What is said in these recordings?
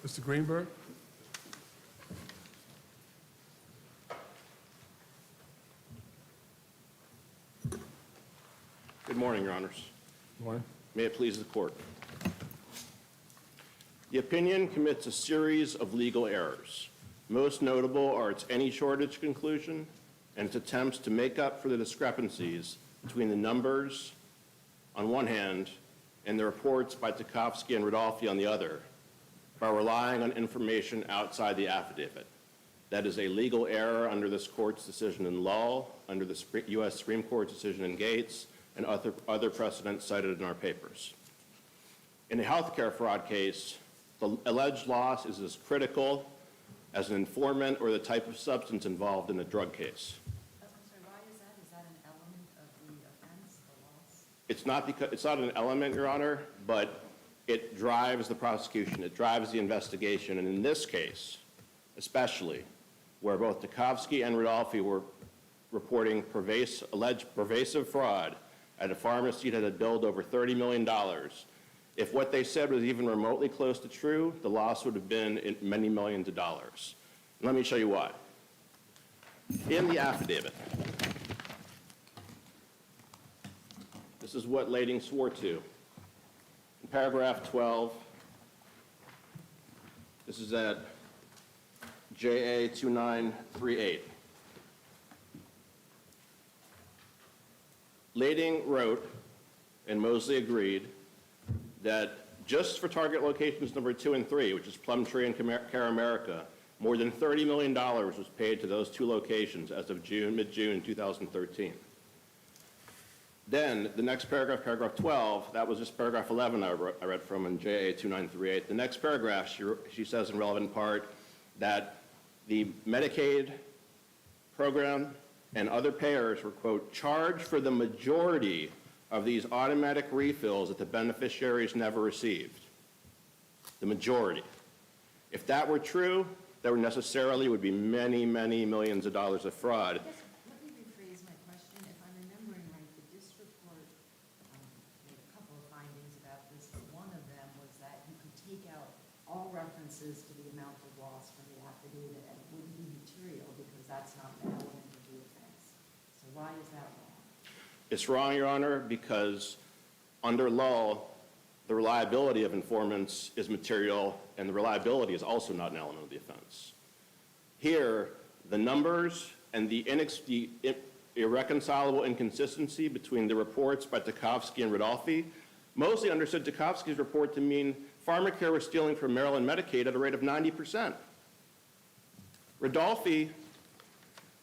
Mr. Greenberg? Good morning, Your Honors. Morning. May it please the Court. The opinion commits a series of legal errors. Most notable are its any shortage conclusion and its attempts to make up for the discrepancies between the numbers on one hand and the reports by Tchaikovsky and Rodolphe on the other by relying on information outside the affidavit. That is a legal error under this Court's decision in Lull, under the U.S. Supreme Court's decision in Gates, and other precedents cited in our papers. In a healthcare fraud case, the alleged loss is as critical as an informant or the type of substance involved in a drug case. I'm sorry, why is that? Is that an element of the offense, the loss? It's not an element, Your Honor, but it drives the prosecution, it drives the investigation, and in this case, especially, where both Tchaikovsky and Rodolphe were reporting alleged pervasive fraud at a pharmacy that had billed over $30 million. If what they said was even remotely close to true, the loss would have been in many millions of dollars. And let me show you why. In the affidavit, this is what Lading swore to. In paragraph 12, this is at JA 2938. Lading wrote, and Mosley agreed, that just for target locations number 2 and 3, which is Plumtree and Care America, more than $30 million was paid to those two locations as of mid-June 2013. Then, the next paragraph, paragraph 12, that was just paragraph 11 I read from in JA 2938. The next paragraph, she says in relevant part that the Medicaid program and other payers were, quote, charged for the majority of these automatic refills that the beneficiaries never received. The majority. If that were true, there necessarily would be many, many millions of dollars of fraud. Let me rephrase my question. If I'm remembering right, the district court made a couple of findings about this, but one of them was that you could take out all references to the amount of loss from the affidavit and it wouldn't be material because that's not an element of the offense. So why is that wrong? It's wrong, Your Honor, because under law, the reliability of informants is material, and the reliability is also not an element of the offense. Here, the numbers and the irreconcilable inconsistency between the reports by Tchaikovsky and Rodolphe mostly understood Tchaikovsky's report to mean pharmacare was stealing from Maryland Medicaid at a rate of 90%. Rodolphe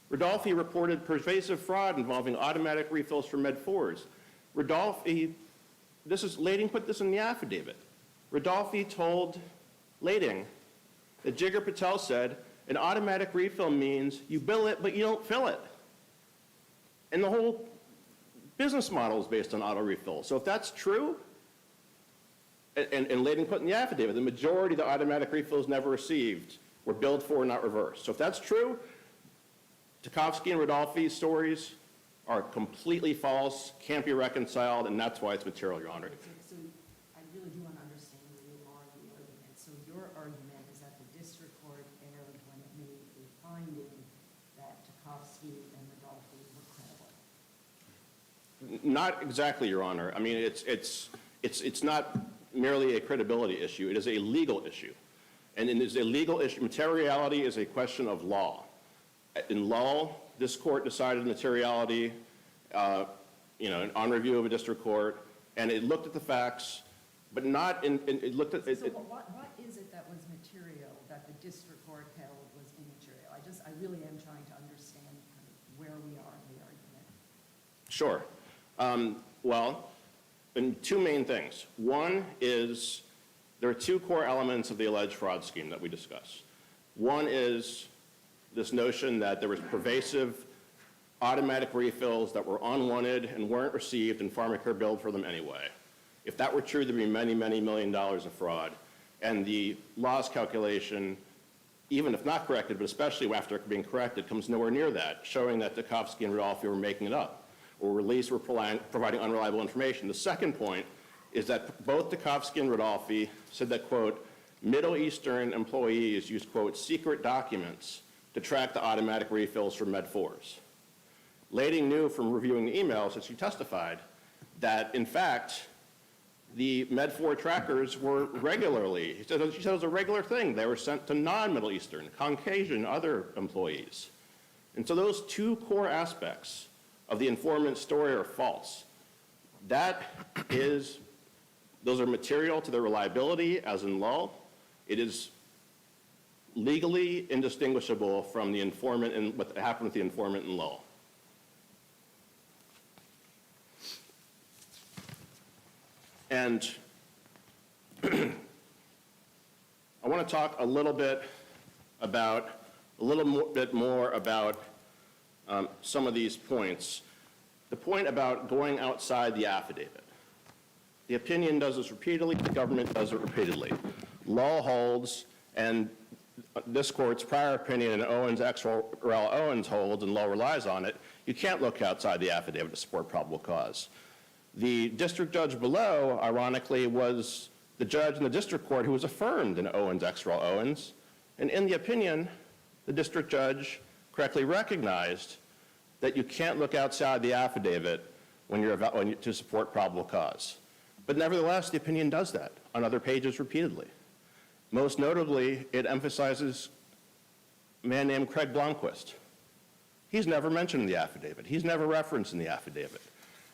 reported pervasive fraud involving automatic refills for Med-4s. Lading put this in the affidavit. Rodolphe told Lading that Jigar Patel said an automatic refill means you bill it but you don't fill it. And the whole business model is based on auto refills. So if that's true, and Lading put in the affidavit, the majority of the automatic refills never received were billed for and not reversed. So if that's true, Tchaikovsky and Rodolphe's stories are completely false, can't be reconciled, and that's why it's material, Your Honor. So I really do want to understand where you are in the argument. So your argument is that the district court erred when it made a finding that Tchaikovsky and Rodolphe were credible. Not exactly, Your Honor. I mean, it's not merely a credibility issue. It is a legal issue. And it is a legal issue. Materiality is a question of law. In Lull, this court decided materiality, on review of a district court, and it looked at the facts, but not it looked at... So what is it that was material that the district court held was immaterial? I really am trying to understand kind of where we are in the argument. Sure. And two main things. One is there are two core elements of the alleged fraud scheme that we discussed. One is this notion that there was pervasive automatic refills that were unwanted and weren't received, and pharmacare billed for them anyway. If that were true, there'd be many, many million dollars of fraud. And the loss calculation, even if not corrected, but especially after being corrected, comes nowhere near that, showing that Tchaikovsky and Rodolphe were making it up, or at least were providing unreliable information. The second point is that both Tchaikovsky and Rodolphe said that, quote, Middle Eastern employees use, quote, secret documents to track the automatic refills for Med-4s. Lading knew from reviewing the emails that she testified that, in fact, the Med-4 trackers were regularly, she said it was a regular thing. They were sent to non-Middle Eastern, Caucasian, other employees. And so those two core aspects of the informant's story are false. Those are material to their reliability, as in law. It is legally indistinguishable from the informant and what happened with the informant in law. And I want to talk a little bit more about some of these points. The point about going outside the affidavit. The opinion does this repeatedly, the government does it repeatedly. Law holds, and this court's prior opinion in Owens, ex rel. Owens holds, and law relies on it, you can't look outside the affidavit to support probable cause. The district judge below, ironically, was the judge in the district court who was affirmed in Owens, ex rel. Owens, and in the opinion, the district judge correctly recognized that you can't look outside the affidavit to support probable cause. But nevertheless, the opinion does that on other pages repeatedly. Most notably, it emphasizes a man named Craig Blomquist. He's never mentioned in the affidavit. He's never referenced in the affidavit.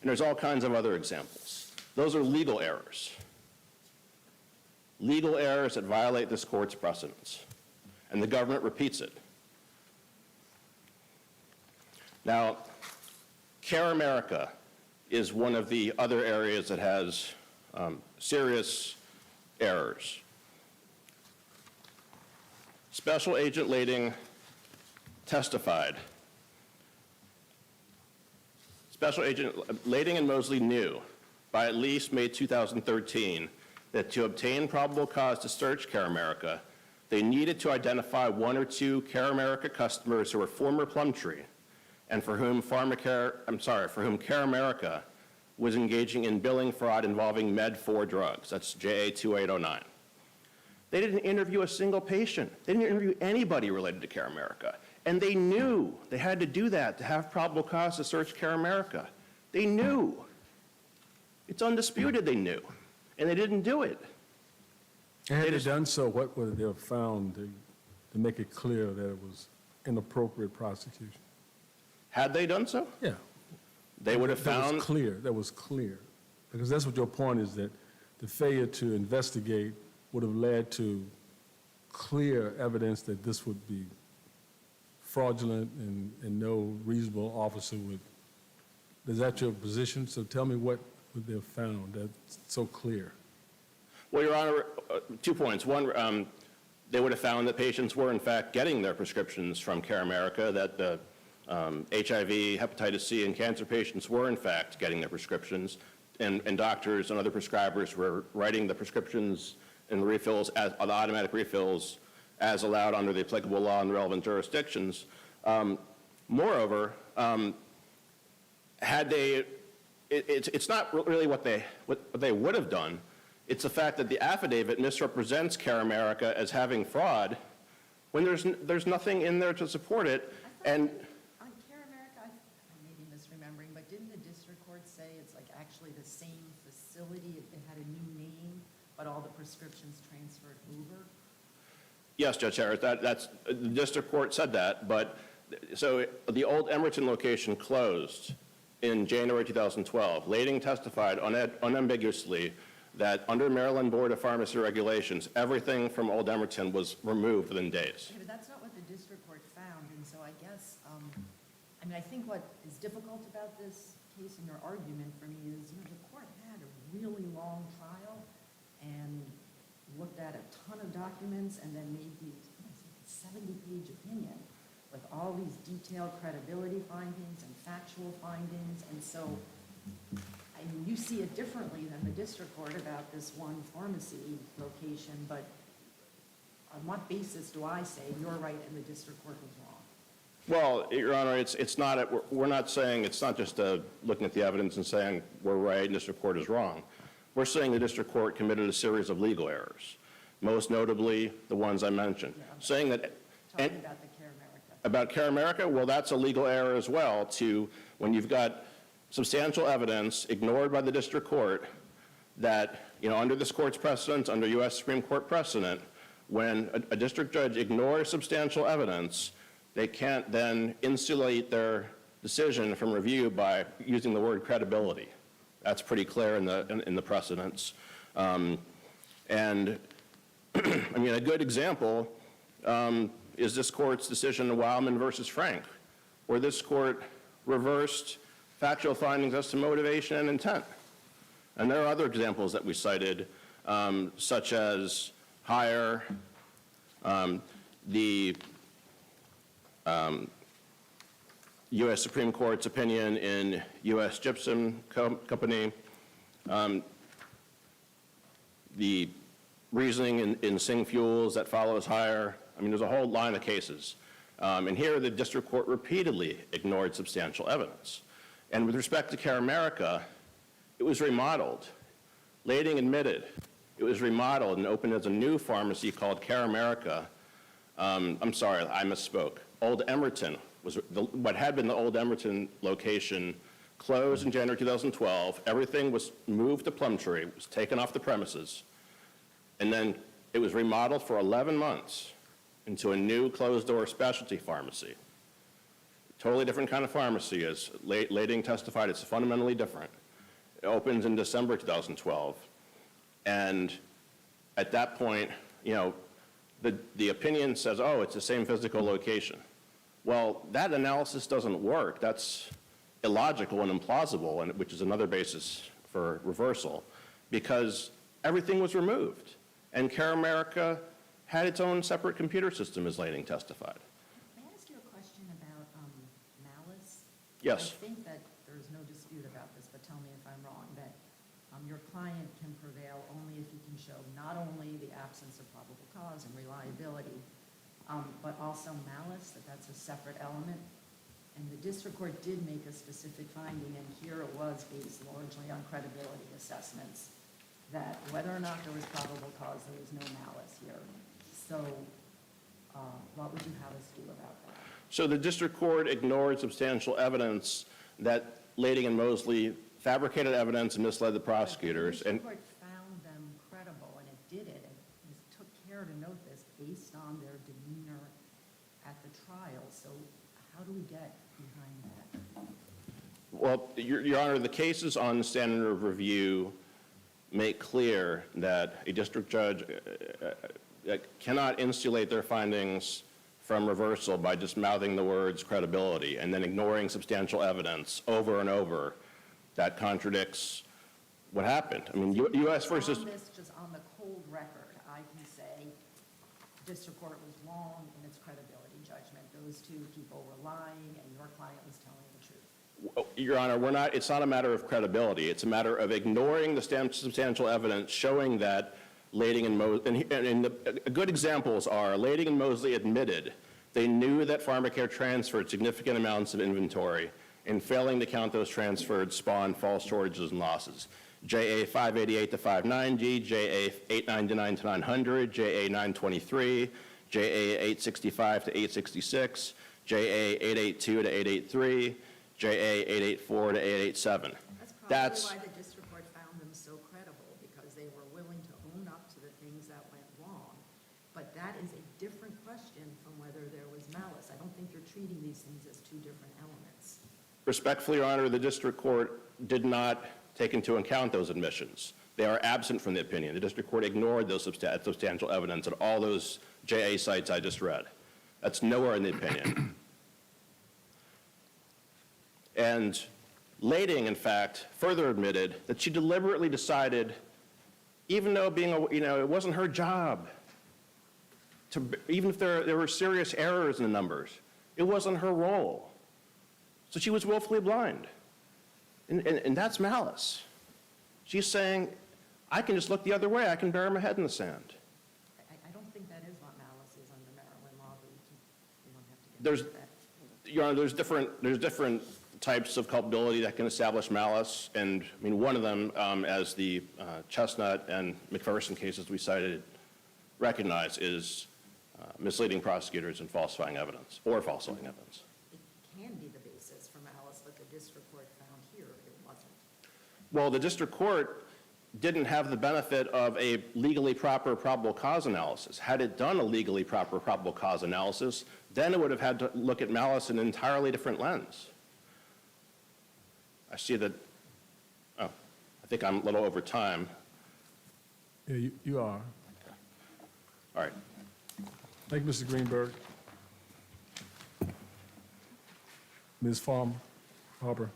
And there's all kinds of other examples. Those are legal errors. Legal errors that violate this court's precedents. And the government repeats it. Now, Care America is one of the other areas that has serious errors. Special Agent Lading testified. Special Agent Lading and Mosley knew by at least May 2013 that to obtain probable cause to search Care America, they needed to identify one or two Care America customers who were former Plumtree and for whom Care America was engaging in billing fraud involving Med-4 drugs. That's JA 2809. They didn't interview a single patient. They didn't interview anybody related to Care America. And they knew they had to do that to have probable cause to search Care America. They knew. It's undisputed they knew. And they didn't do it. And had they done so, what would they have found to make it clear that it was inappropriate prosecution? Had they done so? Yeah. They would have found... That was clear. Because that's what your point is, that the failure to investigate would have led to clear evidence that this would be fraudulent and no reasonable officer would. Is that your position? So tell me what would they have found that's so clear? Well, Your Honor, 2 points. One, they would have found that patients were, in fact, getting their prescriptions from Care America, that the HIV, hepatitis C, and cancer patients were, in fact, getting their prescriptions, and doctors and other prescribers were writing the prescriptions and the refills, the automatic refills, as allowed under the applicable law in the relevant jurisdictions. Moreover, it's not really what they would have done. It's the fact that the affidavit misrepresents Care America as having fraud when there's nothing in there to support it. And on Care America, I may be misremembering, but didn't the district court say it's like actually the same facility? It had a new name, but all the prescriptions transferred over? Yes, Judge Harris, that's the district court said that, but so the old Emerson location closed in January 2012. Lading testified unambiguously that under Maryland Board of Pharmacy regulations, everything from Old Emerson was removed within days. Yeah, but that's not what the district court found, and so I guess, I think what is difficult about this case and your argument for me is, the court had a really long trial and looked at a ton of documents and then made these 70-page opinion with all these detailed credibility findings and factual findings, and so you see it differently than the district court about this one pharmacy location, but on what basis do I say you're right and the district court was wrong? Well, Your Honor, we're not saying, it's not just looking at the evidence and saying we're right and the district court is wrong. We're saying the district court committed a series of legal errors. most notably the ones I mentioned. Saying that Talking about the Care America. about Care America, well, that's a legal error as well, when you've got substantial evidence ignored by the district court that, under this court's precedent, under U.S. Supreme Court precedent, when a district judge ignores substantial evidence, they can't then insulate their decision from review by using the word credibility. That's pretty clear in the precedents. And I mean, a good example is this court's decision in Wildman versus Frank, where this court reversed factual findings as to motivation and intent. And there are other examples that we cited, such as Hire, the U.S. Supreme Court's opinion in U.S. Gypsum Company, the reasoning in Sing Fuels that follows Hire. I mean, there's a whole line of cases. And here the district court repeatedly ignored substantial evidence. And with respect to Care America, it was remodeled. Lading admitted it was remodeled and opened as a new pharmacy called Care America. I'm sorry, I misspoke. Old Emerton was what had been the old Emerton location, closed in January 2012. Everything was moved to Plumtree, was taken off the premises, and then it was remodeled for 11 months into a new closed-door specialty pharmacy. Totally different kind of pharmacy, as Lading testified. It's fundamentally different. It opens in December 2012, and at that point, the opinion says, oh, it's the same physical location. Well, that analysis doesn't work. That's illogical and implausible, and which is another basis for reversal, because everything was removed, and Care America had its own separate computer system, as Lading testified. May I ask you a question about malice? Yes. I think that there's no dispute about this, but tell me if I'm wrong, that your client can prevail only if you can show not only the absence of probable cause and reliability, but also malice, that's a separate element. And the district court did make a specific finding, and here it was based largely on credibility assessments, that whether or not there was probable cause, there was no malice here. So what would you have us do about that? So the district court ignored substantial evidence that Lading and Mosley fabricated evidence and misled the prosecutors. The district court found them credible, and it did it. It took care to note this based on their demeanor at the trial. So how do we get behind that? Well, Your Honor, the cases on the standard of review make clear that a district judge cannot insulate their findings from reversal by just mouthing the words credibility and then ignoring substantial evidence over and over that contradicts what happened. I mean, U.S. versus... On this, just on the cold record, I can say district court was wrong in its credibility judgment. Those two people were lying, and your client was telling the truth. Your Honor, it's not a matter of credibility. It's a matter of ignoring the substantial evidence showing that Lading and Mosley, and the good examples are Lading and Mosley admitted they knew that PharmaCare transferred significant amounts of inventory, and failing to count those transferred spawned false shortages and losses. JA 588 to 590, JA 899 to 900, JA 923, JA 865 to 866, JA 882 to 883, JA 884 to 887. That's probably why the district court found them so credible, because they were willing to own up to the things that went wrong. But that is a different question from whether there was malice. I don't think you're treating these things as two different elements. Respectfully, Your Honor, the district court did not take into account those admissions. They are absent from the opinion. The district court ignored those substantial evidence at all those JA sites I just read. That's nowhere in the opinion. And Lading, in fact, further admitted that she deliberately decided, even though it wasn't her job, even if there were serious errors in the numbers, it wasn't her role. So she was willfully blind. And that's malice. She's saying, I can just look the other way. I can bury my head in the sand. I don't think that is what malice is under Maryland law, but we don't have to get into that. Your Honor, there's different types of culpability that can establish malice, and one of them, as the Chestnut and McPherson cases we cited recognize is misleading prosecutors and falsifying evidence, or falsifying evidence. It can be the basis for malice, but the district court found here it wasn't. Well, the district court didn't have the benefit of a legally proper probable cause analysis. Had it done a legally proper probable cause analysis, then it would have had to look at malice in an entirely different lens. I see that, oh, I think I'm a little over time. Yeah, you are. All right. Thank you, Mr. Greenberg. Ms. Harper.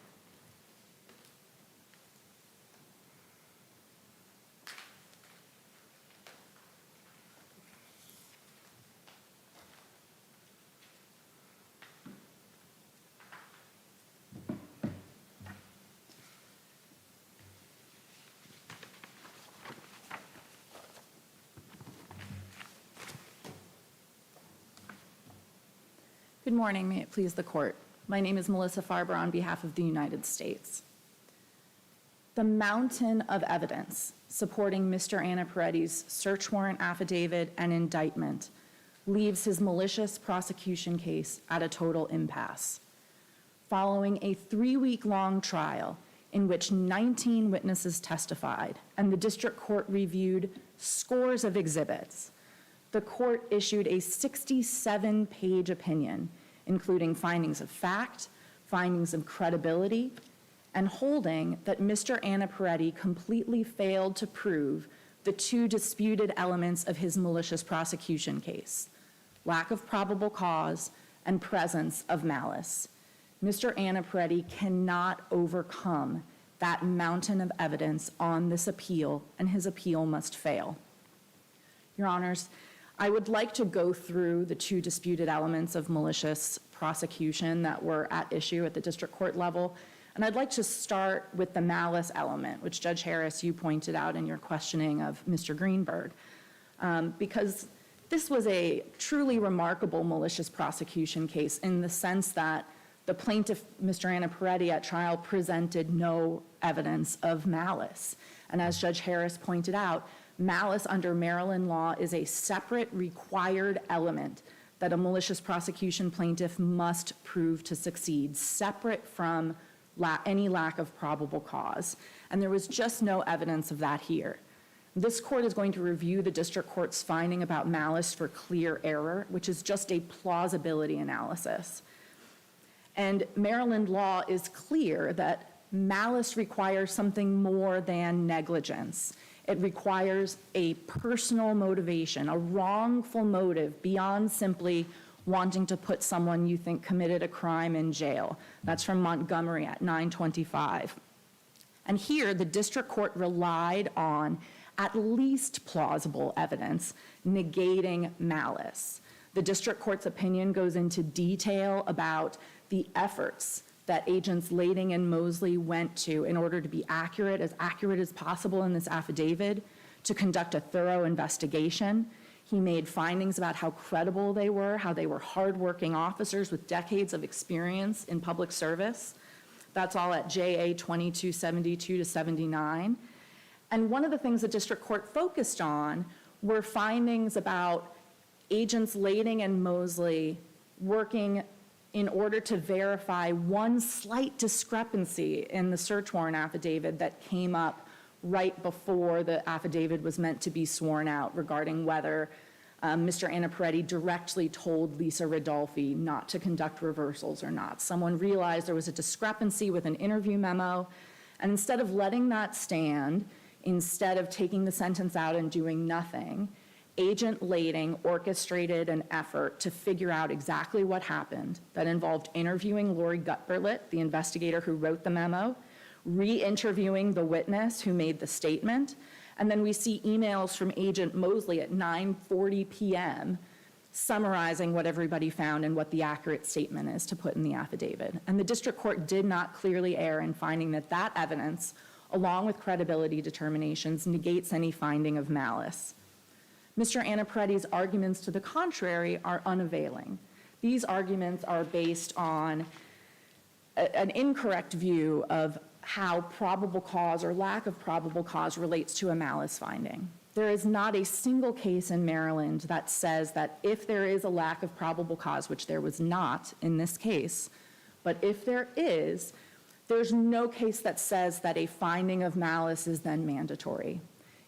Good morning, may it please the court. My name is Melissa Farber on behalf of the United States. The mountain of evidence supporting Mr. Anaparetti's search warrant affidavit and indictment leaves his malicious prosecution case at a total impasse. Following a 3-week-long trial in which 19 witnesses testified and the district court reviewed scores of exhibits, the court issued a 67-page opinion, including findings of fact, findings of credibility, and holding that Mr. Anaparetti completely failed to prove the 2 disputed elements of his malicious prosecution case: lack of probable cause and presence of malice. Mr. Anaparetti cannot overcome that mountain of evidence on this appeal, and his appeal must fail. Your Honors, I would like to go through the 2 disputed elements of malicious prosecution that were at issue at the district court level, and I'd like to start with the malice element, which Judge Harris, you pointed out in your questioning of Mr. Greenberg, because this was a truly remarkable malicious prosecution case in the sense that the plaintiff, Mr. Anaparetti, at trial presented no evidence of malice. And as Judge Harris pointed out, malice under Maryland law is a separate required element that a malicious prosecution plaintiff must prove to succeed, separate from any lack of probable cause. And there was just no evidence of that here. This court is going to review the district court's finding about malice for clear error, which is just a plausibility analysis. And Maryland law is clear that malice requires something more than negligence. It requires a personal motivation, a wrongful motive beyond simply wanting to put someone you think committed a crime in jail. That's from Montgomery at 925. And here, the district court relied on at least plausible evidence negating malice. The district court's opinion goes into detail about the efforts that agents Lading and Mosley went to in order to be accurate as possible in this affidavit, to conduct a thorough investigation. He made findings about how credible they were, how they were hardworking officers with decades of experience in public service. That's all at JA 2272 to 79. And one of the things the district court focused on were findings about agents Lading and Mosley working in order to verify one slight discrepancy in the search warrant affidavit that came up right before the affidavit was meant to be sworn out regarding whether Mr. Anaparetti directly told Lisa Ridolfi not to conduct reversals or not. Someone realized there was a discrepancy with an interview memo, and instead of letting that stand, instead of taking the sentence out and doing nothing, Agent Lading orchestrated an effort to figure out exactly what happened that involved interviewing Lori Gutberlit, the investigator who wrote the memo, re-interviewing the witness who made the statement, and then we see emails from Agent Mosley at 9:40 p.m. summarizing what everybody found and what the accurate statement is to put in the affidavit. And the district court did not clearly err in finding that that evidence, along with credibility determinations, negates any finding of malice. Mr. Anaparetti's arguments to the contrary are unavailing. These arguments are based on an incorrect view of how probable cause or lack of probable cause relates to a malice finding. There is not a single case in Maryland that says that if there is a lack of probable cause, which there was not in this case, but if there is, there's no case that says that a finding of malice is then mandatory.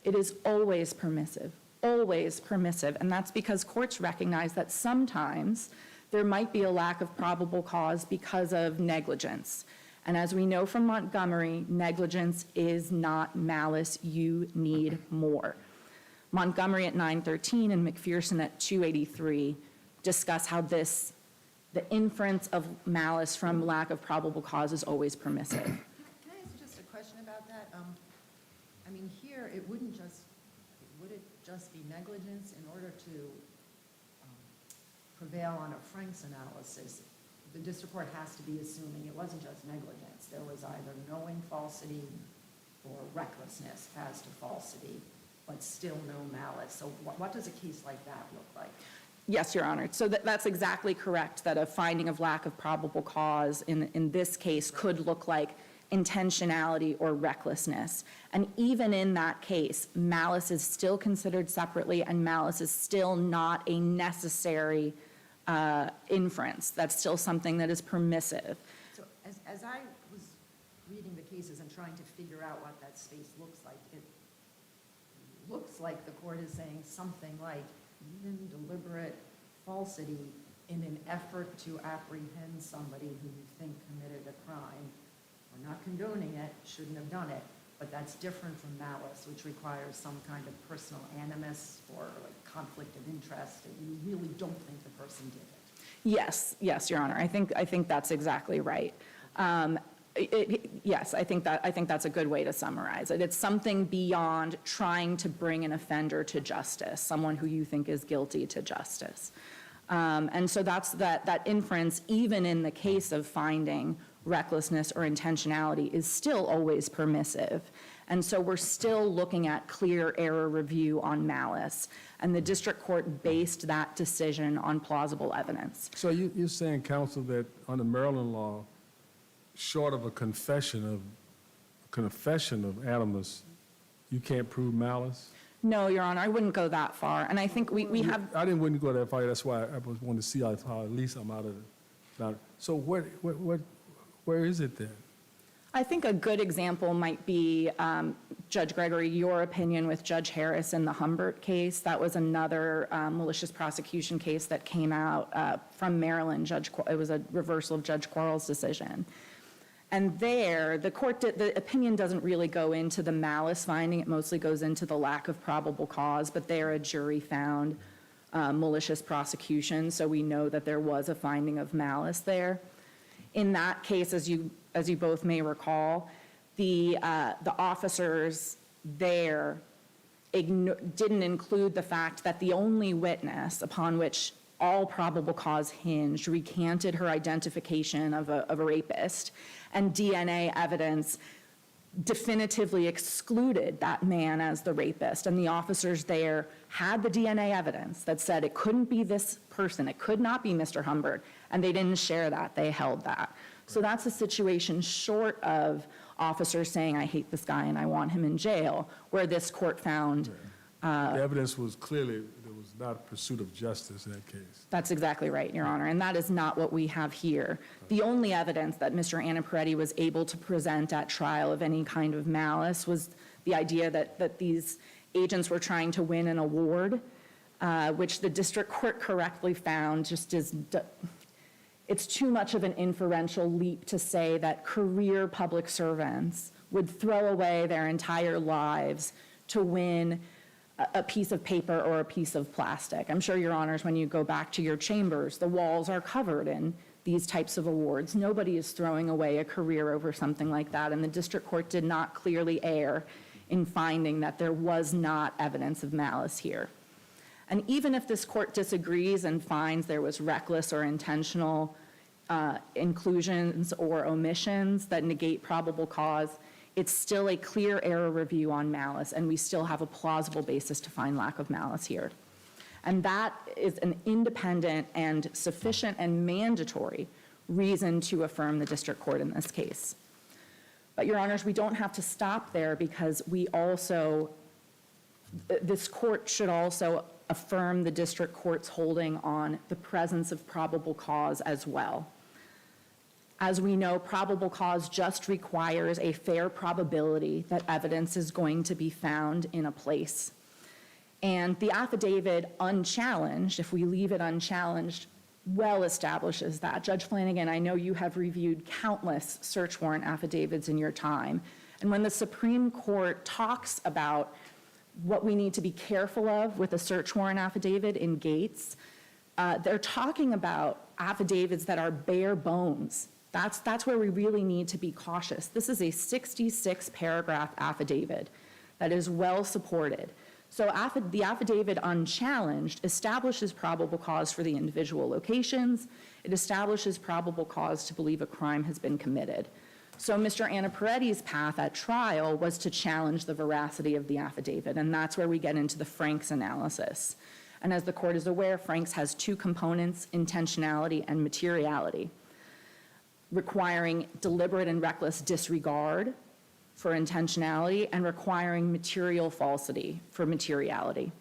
It is always permissive, and that's because courts recognize that sometimes there might be a lack of probable cause because of negligence. And as we know from Montgomery, negligence is not malice. You need more. Montgomery at 913 and McPherson at 283 discuss how the inference of malice from lack of probable cause is always permissive. Can I ask just a question about that? I mean, here, would it just be negligence in order to prevail on a Frank's analysis? The district court has to be assuming it wasn't just negligence. There was either knowing falsity or recklessness as to falsity, but still no malice. So what does a case like that look like? Yes, Your Honor. So that's exactly correct, that a finding of lack of probable cause in this case could look like intentionality or recklessness. And even in that case, malice is still considered separately, and malice is still not a necessary inference. That's still something that is permissive. So as I was reading the cases and trying to figure out what that space looks like, it looks like the court is saying something like even deliberate falsity in an effort to apprehend somebody who you think committed a crime. We're not condoning it, shouldn't have done it, but that's different from malice, which requires some kind of personal animus or like conflict of interest, and you really don't think the person did it. Yes, Your Honor. I think that's exactly right. Yes, I think that's a good way to summarize it. It's something beyond trying to bring an offender to justice, someone who you think is guilty to justice. And so that's that inference, even in the case of finding recklessness or intentionality, is still always permissive. And so we're still looking at clear error review on malice. And the district court based that decision on plausible evidence. So you're saying, counsel, that under Maryland law, short of a confession of animus, you can't prove malice? No, Your Honor, I wouldn't go that far. And I think we have... I wouldn't go that far. That's why I was wanting to see how at least I'm out of it. So where is it then? I think a good example might be, Judge Gregory, your opinion with Judge Harris in the Humbert case. That was another malicious prosecution case that came out from Maryland. It was a reversal of Judge Quarles' decision. And there, the opinion doesn't really go into the malice finding. It mostly goes into the lack of probable cause, but there a jury found malicious prosecution, so we know that there was a finding of malice there. In that case, as you both may recall, the officers there didn't include the fact that the only witness upon which all probable cause hinged recanted her identification of a rapist, and DNA evidence definitively excluded that man as the rapist. And the officers there had the DNA evidence that said it couldn't be this person, it could not be Mr. Humbert, and they didn't share that, they held that. So that's a situation short of officers saying, I hate this guy and I want him in jail, where this court found... the evidence was clearly there was not a pursuit of justice in that case. That's exactly right, Your Honor, and that is not what we have here. The only evidence that Mr. Annaparetti was able to present at trial of any kind of malice was the idea that these agents were trying to win an award, which the district court correctly found just is... It's too much of an inferential leap to say that career public servants would throw away their entire lives to win a piece of paper or a piece of plastic. I'm sure, Your Honors, when you go back to your chambers, the walls are covered in these types of awards. Nobody is throwing away a career over something like that, and the district court did not clearly err in finding that there was not evidence of malice here. And even if this court disagrees and finds there was reckless or intentional inclusions or omissions that negate probable cause, it's still a clear error review on malice, and we still have a plausible basis to find lack of malice here. And that is an independent and sufficient and mandatory reason to affirm the district court in this case. But, Your Honors, we don't have to stop there, because we also This court should also affirm the district court's holding on the presence of probable cause as well. As we know, probable cause just requires a fair probability that evidence is going to be found in a place. And the affidavit unchallenged, if we leave it unchallenged, well establishes that. Judge Flanagan, I know you have reviewed countless search warrant affidavits in your time. And when the Supreme Court talks about what we need to be careful of with a search warrant affidavit in Gates, they're talking about affidavits that are bare bones. That's where we really need to be cautious. This is a 66-paragraph affidavit that is well supported. So the affidavit unchallenged establishes probable cause for the individual locations. It establishes probable cause to believe a crime has been committed. So Mr. Anaparetti's path at trial was to challenge the veracity of the affidavit, and that's where we get into the Franks analysis. And as the court is aware, Franks has two components, intentionality and materiality, requiring deliberate and reckless disregard for intentionality and requiring material falsity for materiality.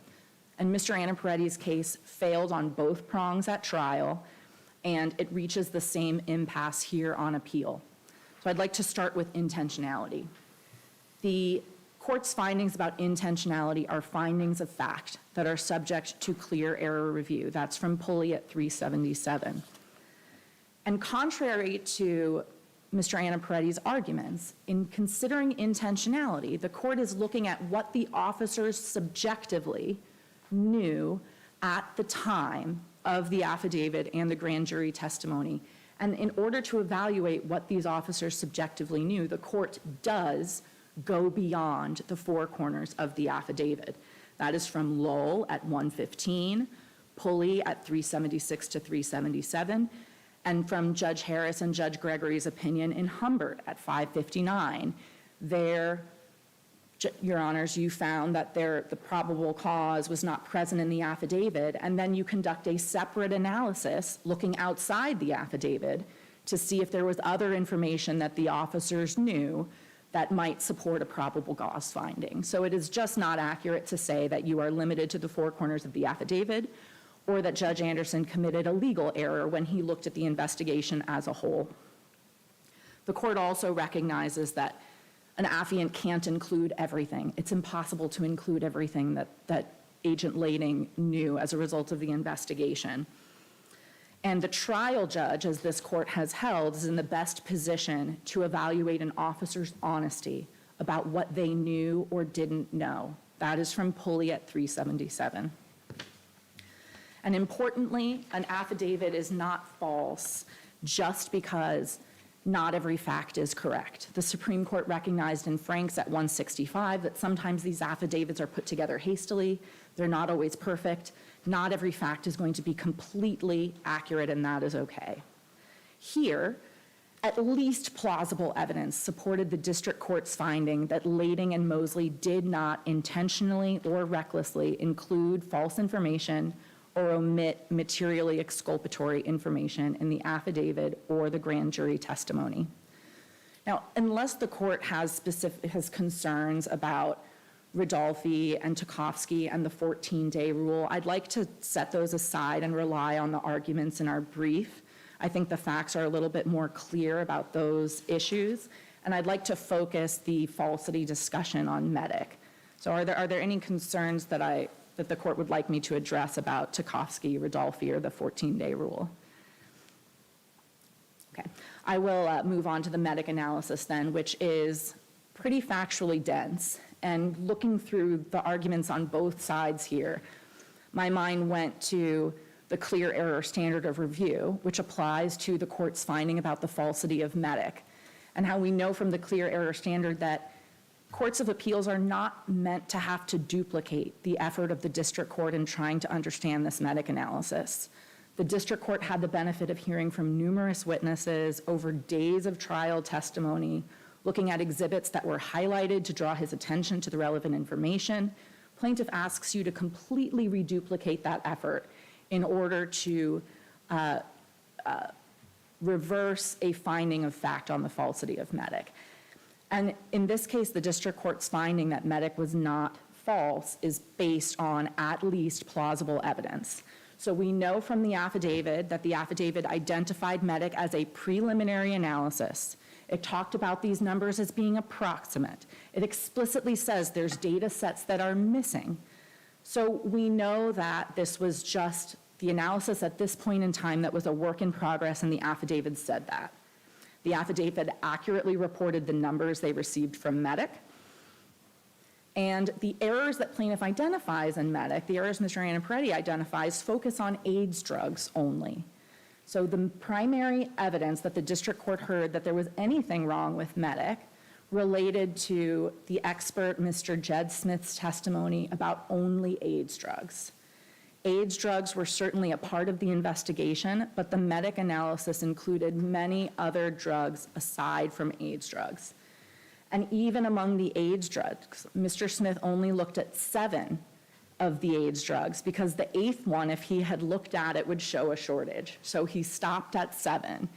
And Mr. Anaparetti's case failed on both prongs at trial, and it reaches the same impasse here on appeal. So I'd like to start with intentionality. The court's findings about intentionality are findings of fact that are subject to clear error review. That's from Pulley at 377. And contrary to Mr. Anaparetti's arguments, in considering intentionality, the court is looking at what the officers subjectively knew at the time of the affidavit and the grand jury testimony. And in order to evaluate what these officers subjectively knew, the court does go beyond the four corners of the affidavit. That is from Lowell at 115, Pulley at 376 to 377, and from Judge Harris and Judge Gregory's opinion in Humbert at 559. There, Your Honors, you found that the probable cause was not present in the affidavit, and then you conduct a separate analysis looking outside the affidavit to see if there was other information that the officers knew that might support a probable cause finding. So it is just not accurate to say that you are limited to the four corners of the affidavit, or that Judge Anderson committed a legal error when he looked at the investigation as a whole. The court also recognizes that an affiant can't include everything. It's impossible to include everything that Agent Lading knew as a result of the investigation. And the trial judge, as this court has held, is in the best position to evaluate an officer's honesty about what they knew or didn't know. That is from Pulley at 377. And importantly, an affidavit is not false just because not every fact is correct. The Supreme Court recognized in Franks at 165 that sometimes these affidavits are put together hastily. They're not always perfect. Not every fact is going to be completely accurate, and that is okay. Here, at least plausible evidence supported the district court's finding that Lading and Mosley did not intentionally or recklessly include false information or omit materially exculpatory information in the affidavit or the grand jury testimony. Now, unless the court has concerns about Ridolfi and Tchaikovsky and the 14-day rule, I'd like to set those aside and rely on the arguments in our brief. I think the facts are a little bit more clear about those issues, and I'd like to focus the falsity discussion on Medic. So are there any concerns that the court would like me to address about Tchaikovsky, Ridolfi, or the 14-day rule? Okay, I will move on to the Medic analysis then, which is pretty factually dense. And looking through the arguments on both sides here, my mind went to the clear error standard of review, which applies to the court's finding about the falsity of Medic, and how we know from the clear error standard that courts of appeals are not meant to have to duplicate the effort of the district court in trying to understand this Medic analysis. The district court had the benefit of hearing from numerous witnesses over days of trial testimony, looking at exhibits that were highlighted to draw his attention to the relevant information. Plaintiff asks you to completely reduplicate that effort in order to reverse a finding of fact on the falsity of Medic. And in this case, the district court's finding that Medic was not false is based on at least plausible evidence. So we know from the affidavit that the affidavit identified MEDIC as a preliminary analysis. It talked about these numbers as being approximate. It explicitly says there's data sets that are missing. So we know that this was just the analysis at this point in time that was a work in progress, and the affidavit said that. The affidavit accurately reported the numbers they received from MEDIC. And the errors that plaintiff identifies in MEDIC, the errors Mr. Anaparetti identifies, focus on AIDS drugs only. So the primary evidence that the district court heard that there was anything wrong with MEDIC related to the expert Mr. Jed Smith's testimony about only AIDS drugs. AIDS drugs were certainly a part of the investigation, but the MEDIC analysis included many other drugs aside from AIDS drugs. And even among the AIDS drugs, Mr. Smith only looked at 7 of the AIDS drugs, because the 8th one, if he had looked at it, would show a shortage. So he stopped at 7.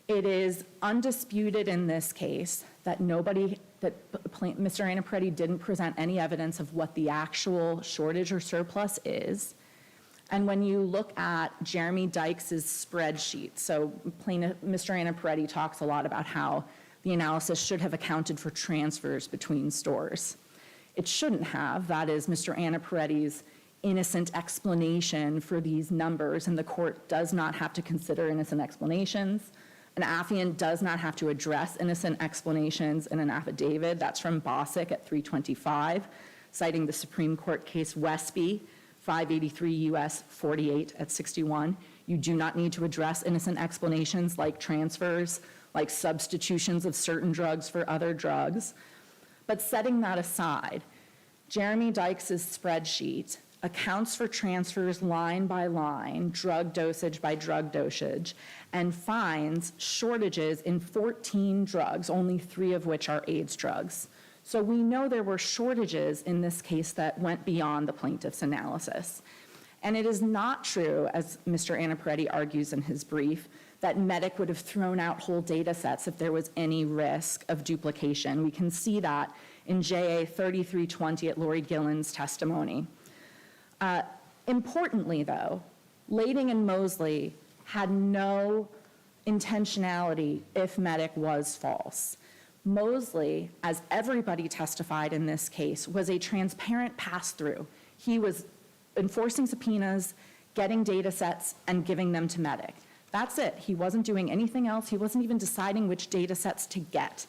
It is undisputed in this case that Mr. Anaparetti didn't present any evidence of what the actual shortage or surplus is. And when you look at Jeremy Dykes' spreadsheet, so Mr. Anaparetti talks a lot about how the analysis should have accounted for transfers between stores. It shouldn't have. That is Mr. Anaparetti's innocent explanation for these numbers, and the court does not have to consider innocent explanations. An affiant does not have to address innocent explanations in an affidavit. That's from Bosick at 325, citing the Supreme Court case Westby, 583 U.S. 48 at 61. You do not need to address innocent explanations like transfers, like substitutions of certain drugs for other drugs. But setting that aside, Jeremy Dykes' spreadsheet accounts for transfers line by line, drug dosage by drug dosage, and finds shortages in 14 drugs, only 3 of which are AIDS drugs. So we know there were shortages in this case that went beyond the plaintiff's analysis. And it is not true, as Mr. Anaparetti argues in his brief, that MEDIC would have thrown out whole data sets if there was any risk of duplication. We can see that in JA 3320 at Lori Gillen's testimony. Importantly, though, Lading and Mosley had no intentionality if MEDIC was false. Mosley, as everybody testified in this case, was a transparent pass-through. He was enforcing subpoenas, getting data sets, and giving them to MEDIC. That's it. He wasn't doing anything else. He wasn't even deciding which data sets to get.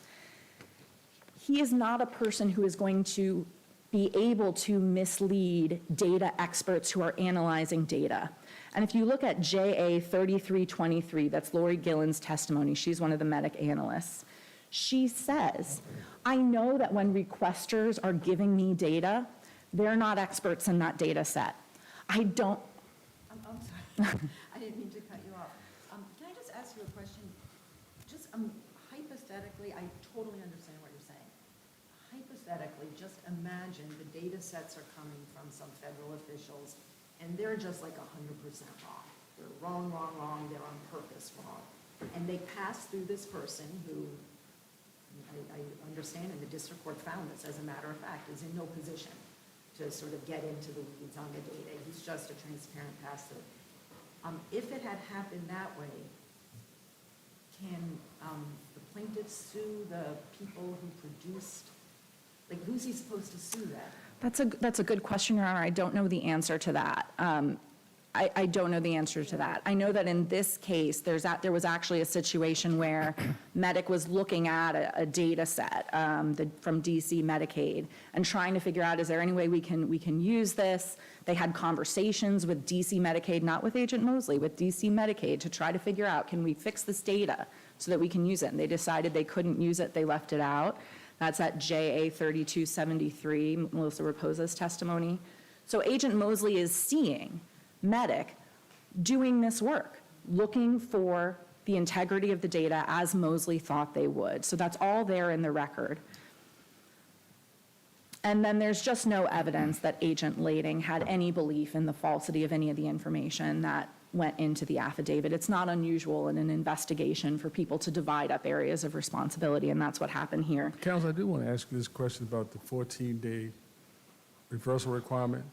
He is not a person who is going to be able to mislead data experts who are analyzing data. And if you look at JA 3323, that's Lori Gillen's testimony, she's one of the MEDIC analysts, she says, I know that when requesters are giving me data, they're not experts in that data set. I'm sorry. I didn't mean to cut you off. Can I just ask you a question? Just hypothetically, I totally understand what you're saying. Hypothetically, just imagine the data sets are coming from some federal officials, and they're just like 100% wrong. They're wrong, they're on purpose wrong. And they pass through this person who, I understand, and the district court found this, as a matter of fact, is in no position to sort of get into the weeds on the data. He's just a transparent pass-through. If it had happened that way, can the plaintiff sue the people who produced, like, who's he supposed to sue then? That's a good question, Your Honor. I don't know the answer to that. I don't know the answer to that. I know that in this case, there was actually a situation where MEDIC was looking at a data set from DC Medicaid and trying to figure out, is there any way we can use this? They had conversations with DC Medicaid, not with Agent Mosley, with DC Medicaid, to try to figure out, can we fix this data so that we can use it? And they decided they couldn't use it. They left it out. That's at JA 3273, Melissa Raposa's testimony. So Agent Mosley is seeing MEDIC doing this work, looking for the integrity of the data as Mosley thought they would. So that's all there in the record. And then there's just no evidence that Agent Lading had any belief in the falsity of any of the information that went into the affidavit. It's not unusual in an investigation for people to divide up areas of responsibility, and that's what happened here. Counsel, I do want to ask you this question about the 14-day reversal requirement.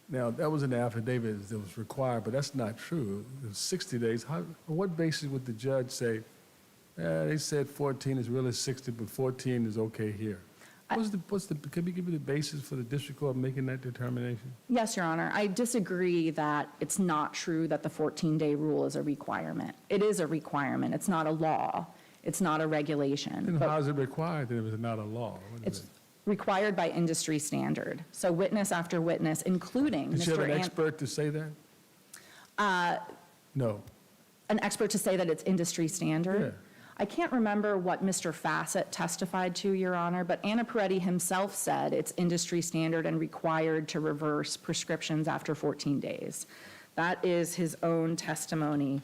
Now, that was an affidavit that was required, but that's not true. It was 60 days. On what basis would the judge say, they said 14 is really 60, but 14 is okay here? Can you give me the basis for the district court making that determination? Yes, Your Honor. I disagree that it's not true that the 14-day rule is a requirement. It is a requirement. It's not a law. It's not a regulation. Then But how is it required then if it's not a law? What is it's it? required by industry standard. So witness after witness, including Did you have Mr. an expert to say that? No. An expert to say that it's industry standard? Yeah. I can't remember what Mr. Fassett testified to, Your Honor, but Anna Peretti himself said it's industry standard and required to reverse prescriptions after 14 days. That is his own testimony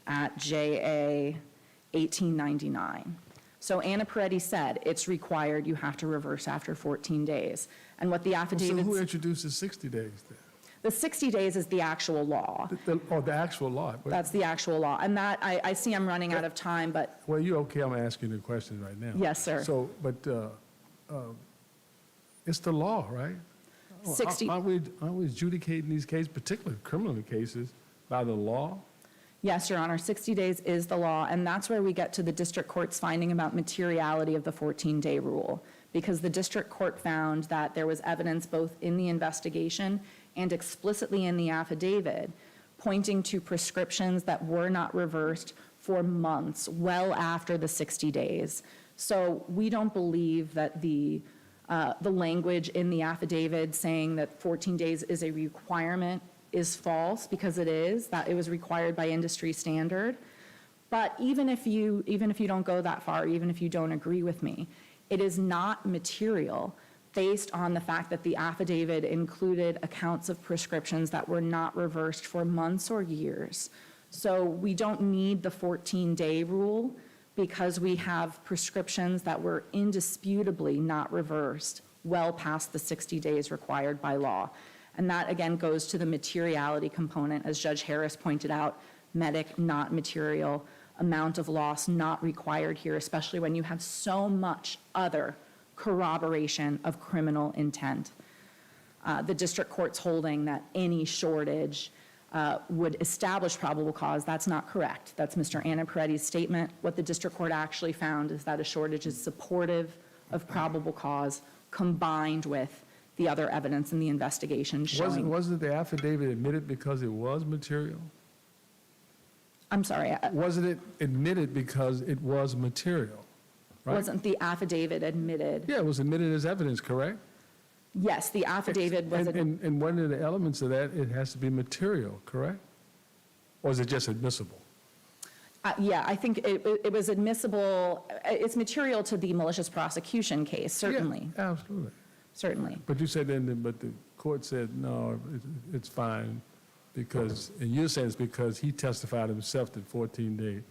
at JA 1899. So Anna Peretti said it's required, you have to reverse after 14 days. And what the So affidavit, who introduced the 60 days then? the 60 days is the actual law. The actual law? That's the actual law. And that, I see I'm running out of time, but Well, you're okay, I'm asking the question right now. Yes, sir. So, but it's the law, right? 60 Aren't we adjudicating these cases, particularly criminal cases, by the law? Yes, Your Honor, 60 days is the law, and that's where we get to the district court's finding about materiality of the 14-day rule, because the district court found that there was evidence both in the investigation and explicitly in the affidavit pointing to prescriptions that were not reversed for months, well after the 60 days. So we don't believe that the language in the affidavit saying that 14 days is a requirement is false, because it is, that it was required by industry standard. But even if you don't go that far, even if you don't agree with me, it is not material based on the fact that the affidavit included accounts of prescriptions that were not reversed for months or years. So we don't need the 14-day rule because we have prescriptions that were indisputably not reversed well past the 60 days required by law. And that, again, goes to the materiality component. As Judge Harris pointed out, medic, not material, amount of loss not required here, especially when you have so much other corroboration of criminal intent. The district court's holding that any shortage would establish probable cause. That's not correct. That's Mr. Anna Peretti's statement. What the district court actually found is that a shortage is supportive of probable cause combined with the other evidence in the investigation showing. Wasn't the affidavit admitted because it was material? I'm sorry, Wasn't it admitted because it was material? Right? wasn't the affidavit admitted? Yeah, it was admitted as evidence, correct? Yes, the affidavit was, And one of the elements of that, it has to be material, correct? Or is it just admissible? yeah, I think it was admissible. It's material to the malicious prosecution case, certainly, Yeah, absolutely. certainly. But you said then, but the court said, no, it's fine, because, and you're saying it's because he testified himself that 14-day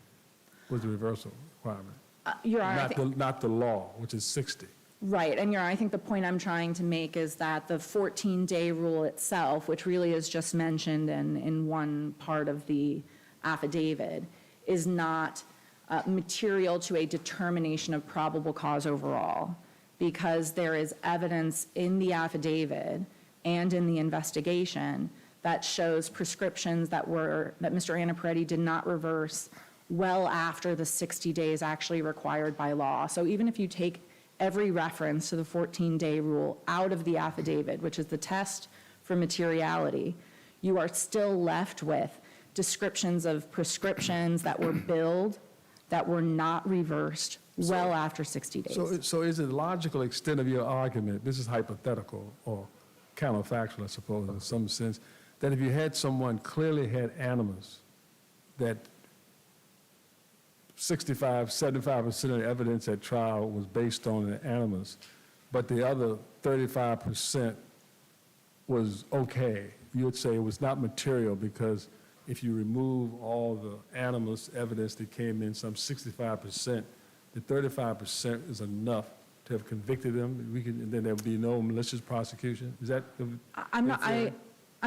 was the reversal requirement, Your Honor, I think, not the law, which is 60. right, and Your Honor, I think the point I'm trying to make is that the 14-day rule itself, which really is just mentioned in one part of the affidavit, is not material to a determination of probable cause overall, because there is evidence in the affidavit and in the investigation that shows prescriptions that Mr. Anna Peretti did not reverse well after the 60 days actually required by law. So even if you take every reference to the 14-day rule out of the affidavit, which is the test for materiality, you are still left with descriptions of prescriptions that were billed that were not reversed well after 60 days. So is it the logical extent of your argument, this is hypothetical or counterfactual, I suppose, in some sense, that if you had someone clearly had animus, that 75% of the evidence at trial was based on the animus, but the other 35% was okay, you would say it was not material because if you remove all the animus evidence that came in, some 65%, the 35% is enough to have convicted them, and then there would be no malicious prosecution? Is that? I'm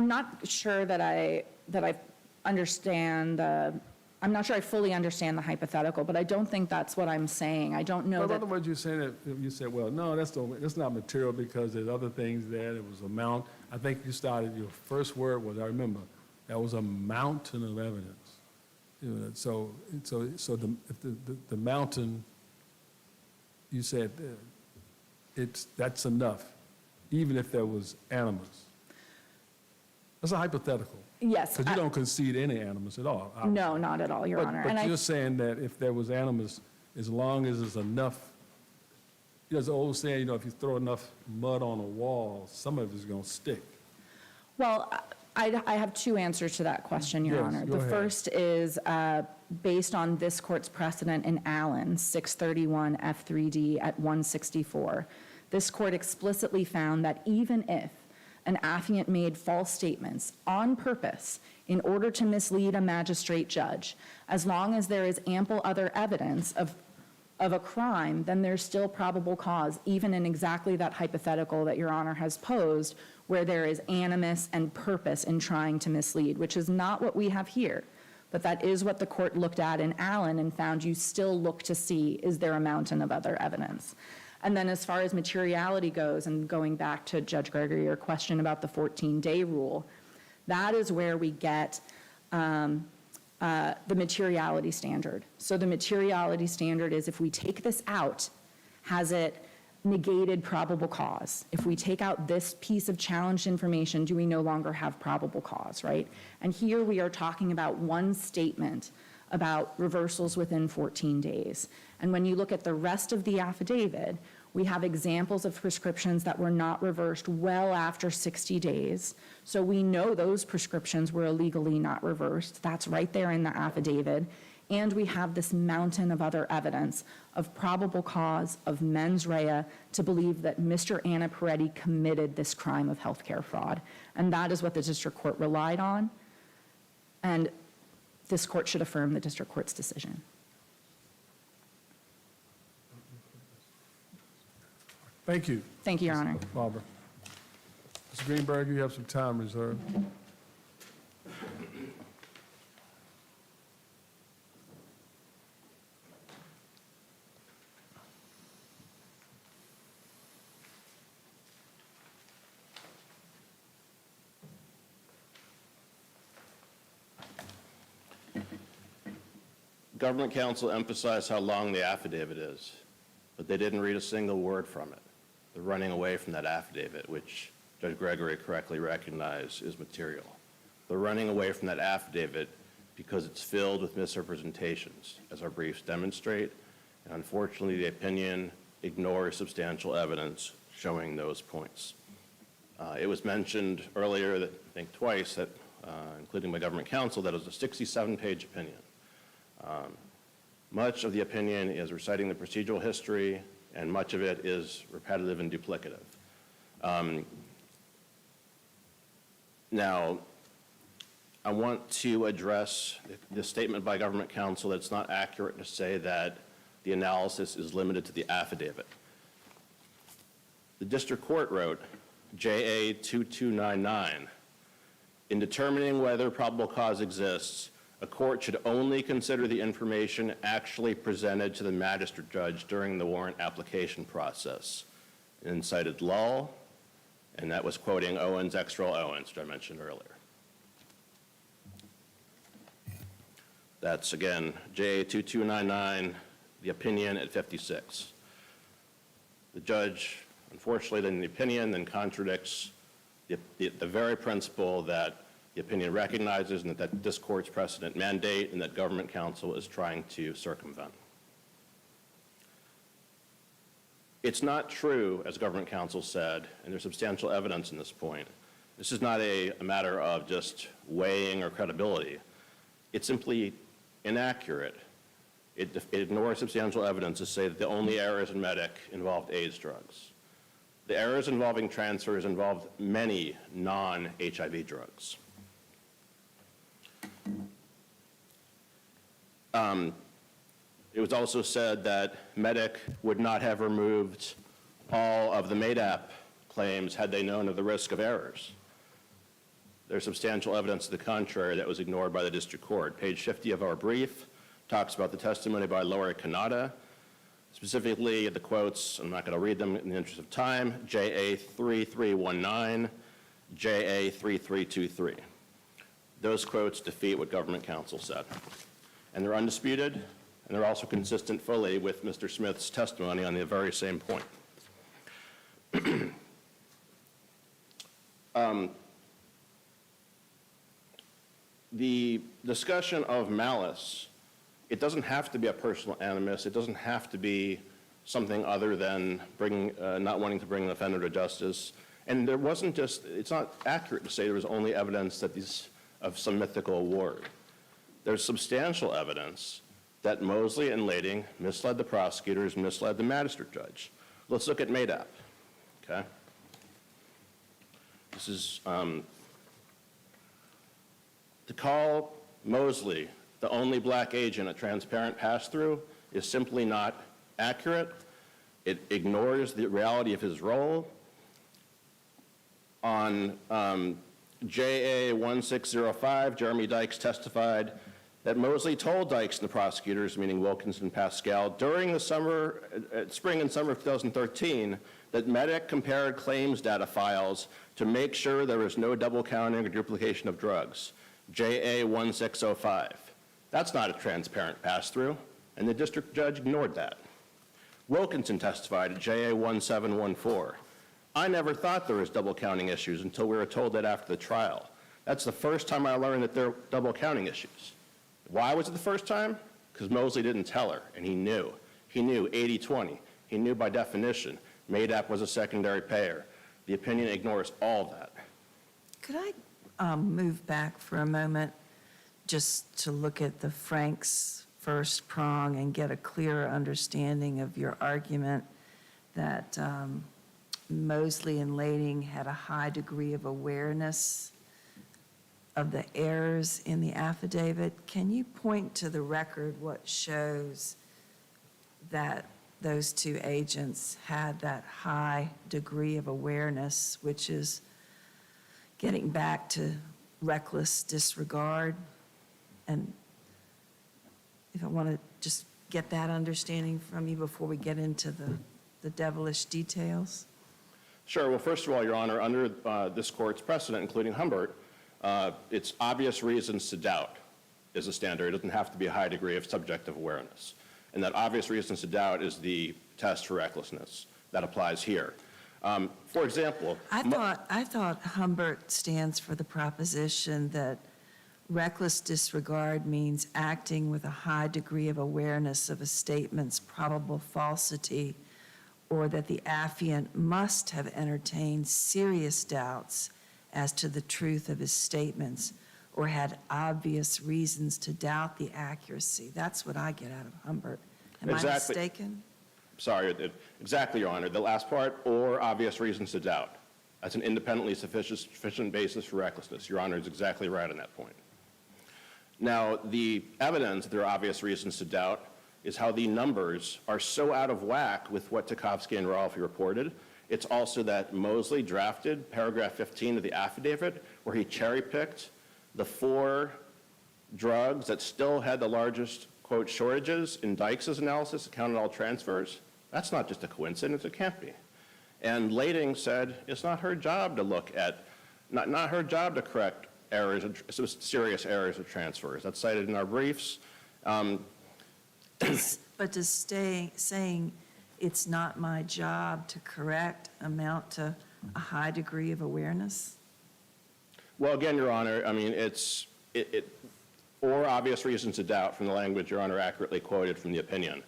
not sure that I understand I'm not sure I fully understand the hypothetical, but I don't think that's what I'm saying. I don't know Well, in that. other words, you're saying that, you said, well, no, that's not material because there's other things there. There was a mount. I think you started, your first word was, I remember, that was a mountain of evidence. You know, so if the mountain, you said, that's enough, even if there was animus. That's a hypothetical. Yes. Because you don't concede any animus at all. obviously. No, not at all, Your Honor. And But you're saying that if there was animus, as long as there's enough, there's an old saying, you know, if you throw enough mud on a wall, some of it's going to stick. Well, I have two answers to that question, Your Yes, Honor. go The ahead. first is based on this court's precedent in Allen, 631 F3D at 164. This court explicitly found that even if an affiant made false statements on purpose in order to mislead a magistrate judge, as long as there is ample other evidence of a crime, then there's still probable cause, even in exactly that hypothetical that Your Honor has posed, where there is animus and purpose in trying to mislead, which is not what we have here. But that is what the court looked at in Allen and found you still look to see, is there a mountain of other evidence? And then as far as materiality goes, and going back to Judge Gregory, your question about the 14-day rule, that is where we get the materiality standard. So the materiality standard is if we take this out, has it negated probable cause? If we take out this piece of challenged information, do we no longer have probable cause, right? And here we are talking about one statement about reversals within 14 days. And when you look at the rest of the affidavit, we have examples of prescriptions that were not reversed well after 60 days. So we know those prescriptions were illegally not reversed. That's right there in the affidavit. And we have this mountain of other evidence of probable cause, of mens rea, to believe that Mr. Anna Peretti committed this crime of healthcare fraud. And that is what the district court relied on. And this court should affirm the district court's decision. Thank you. Thank you, Your Honor. Barbara. Mr. Greenberg, you have some time reserved. Government counsel emphasized how long the affidavit is, but they didn't read a single word from it. They're running away from that affidavit, which Judge Gregory correctly recognized is material. They're running away from that affidavit because it's filled with misrepresentations, as our briefs demonstrate, and unfortunately the opinion ignores substantial evidence showing those points. It was mentioned earlier, that I think twice, that including by government counsel, that it was a 67-page opinion. Much of the opinion is reciting the procedural history, and much of it is repetitive and duplicative. Now, I want to address the statement by government counsel that it's not accurate to say that the analysis is limited to the affidavit. The district court wrote, JA 2299, in determining whether probable cause exists, a court should only consider the information actually presented to the magistrate judge during the warrant application process. And cited Lull, and that was quoting Owens, Extra Owens, which I mentioned earlier. That's, again, JA 2299, the opinion at 56. The judge, unfortunately, in the opinion, then contradicts the very principle that the opinion recognizes and that this court's precedent mandate and that government counsel is trying to circumvent. It's not true, as government counsel said, and there's substantial evidence in this point. This is not a matter of just weighing or credibility. It's simply inaccurate. It ignores substantial evidence to say that the only errors in MEDIC involved AIDS drugs. The errors involving transfers involved many non-HIV drugs. It was also said that MEDIC would not have removed all of the MADAP claims had they known of the risk of errors. There's substantial evidence to the contrary that was ignored by the district court. Page 50 of our brief talks about the testimony by Laura Kanata, specifically the quotes, I'm not going to read them in the interest of time, JA 3319, JA 3323. Those quotes defeat what government counsel said. And they're undisputed, and they're also consistent fully with Mr. Smith's testimony on the very same point. The discussion of malice, it doesn't have to be a personal animus. It doesn't have to be something other than not wanting to bring an offender to justice. And there wasn't just, it's not accurate to say there was only evidence that of some mythical award. There's substantial evidence that Mosley and Lading misled the prosecutors, misled the magistrate judge. Let's look at Madap, okay? This is, to call Mosley the only black agent at transparent pass-through is simply not accurate. It ignores the reality of his role. On JA 1605, Jeremy Dykes testified that Mosley told Dykes and the prosecutors, meaning Wilkinson and Pascal, during the spring and summer of 2013, that Medic compared claims data files to make sure there was no double counting or duplication of drugs. JA 1605. That's not a transparent pass-through, and the district judge ignored that. Wilkinson testified at JA 1714. I never thought there was double counting issues until we were told that after the trial. That's the first time I learned that there were double counting issues. Why was it the first time? Because Mosley didn't tell her, and he knew. He knew 80-20. He knew by definition Madap was a secondary payer. The opinion ignores all that. Could I move back for a moment just to look at the Frank's first prong and get a clearer understanding of your argument that Mosley and Lading had a high degree of awareness of the errors in the affidavit? Can you point to the record what shows that those two agents had that high degree of awareness, which is getting back to reckless disregard? And if I want to just get that understanding from you before we get into the devilish details. Sure. Well, first of all, Your Honor, under this court's precedent, including Humbert, it's obvious reasons to doubt is a standard. It doesn't have to be a high degree of subjective awareness. And that obvious reasons to doubt is the test for recklessness. That applies here. For example, I thought Humbert stands for the proposition that reckless disregard means acting with a high degree of awareness of a statement's probable falsity, or that the affiant must have entertained serious doubts as to the truth of his statements, or had obvious reasons to doubt the accuracy. That's what I get out of Humbert. Am I mistaken? Sorry, exactly, Your Honor. The last part, or obvious reasons to doubt. That's an independently sufficient basis for recklessness. Your Honor is exactly right on that point. Now, the evidence that there are obvious reasons to doubt is how the numbers are so out of whack with what Tchaikovsky and Rolfe reported. It's also that Mosley drafted paragraph 15 of the affidavit where he cherry-picked the 4 drugs that still had the largest, quote, shortages in Dykes' analysis, counted all transfers. That's not just a coincidence, it can't be. And Lading said it's not her job to look at, not her job to correct errors, serious errors of transfers. That's cited in our briefs. But does saying it's not my job to correct amount to a high degree of awareness? Well, again, Your Honor, I mean, or obvious reasons to doubt from the language Your Honor accurately quoted from the opinion.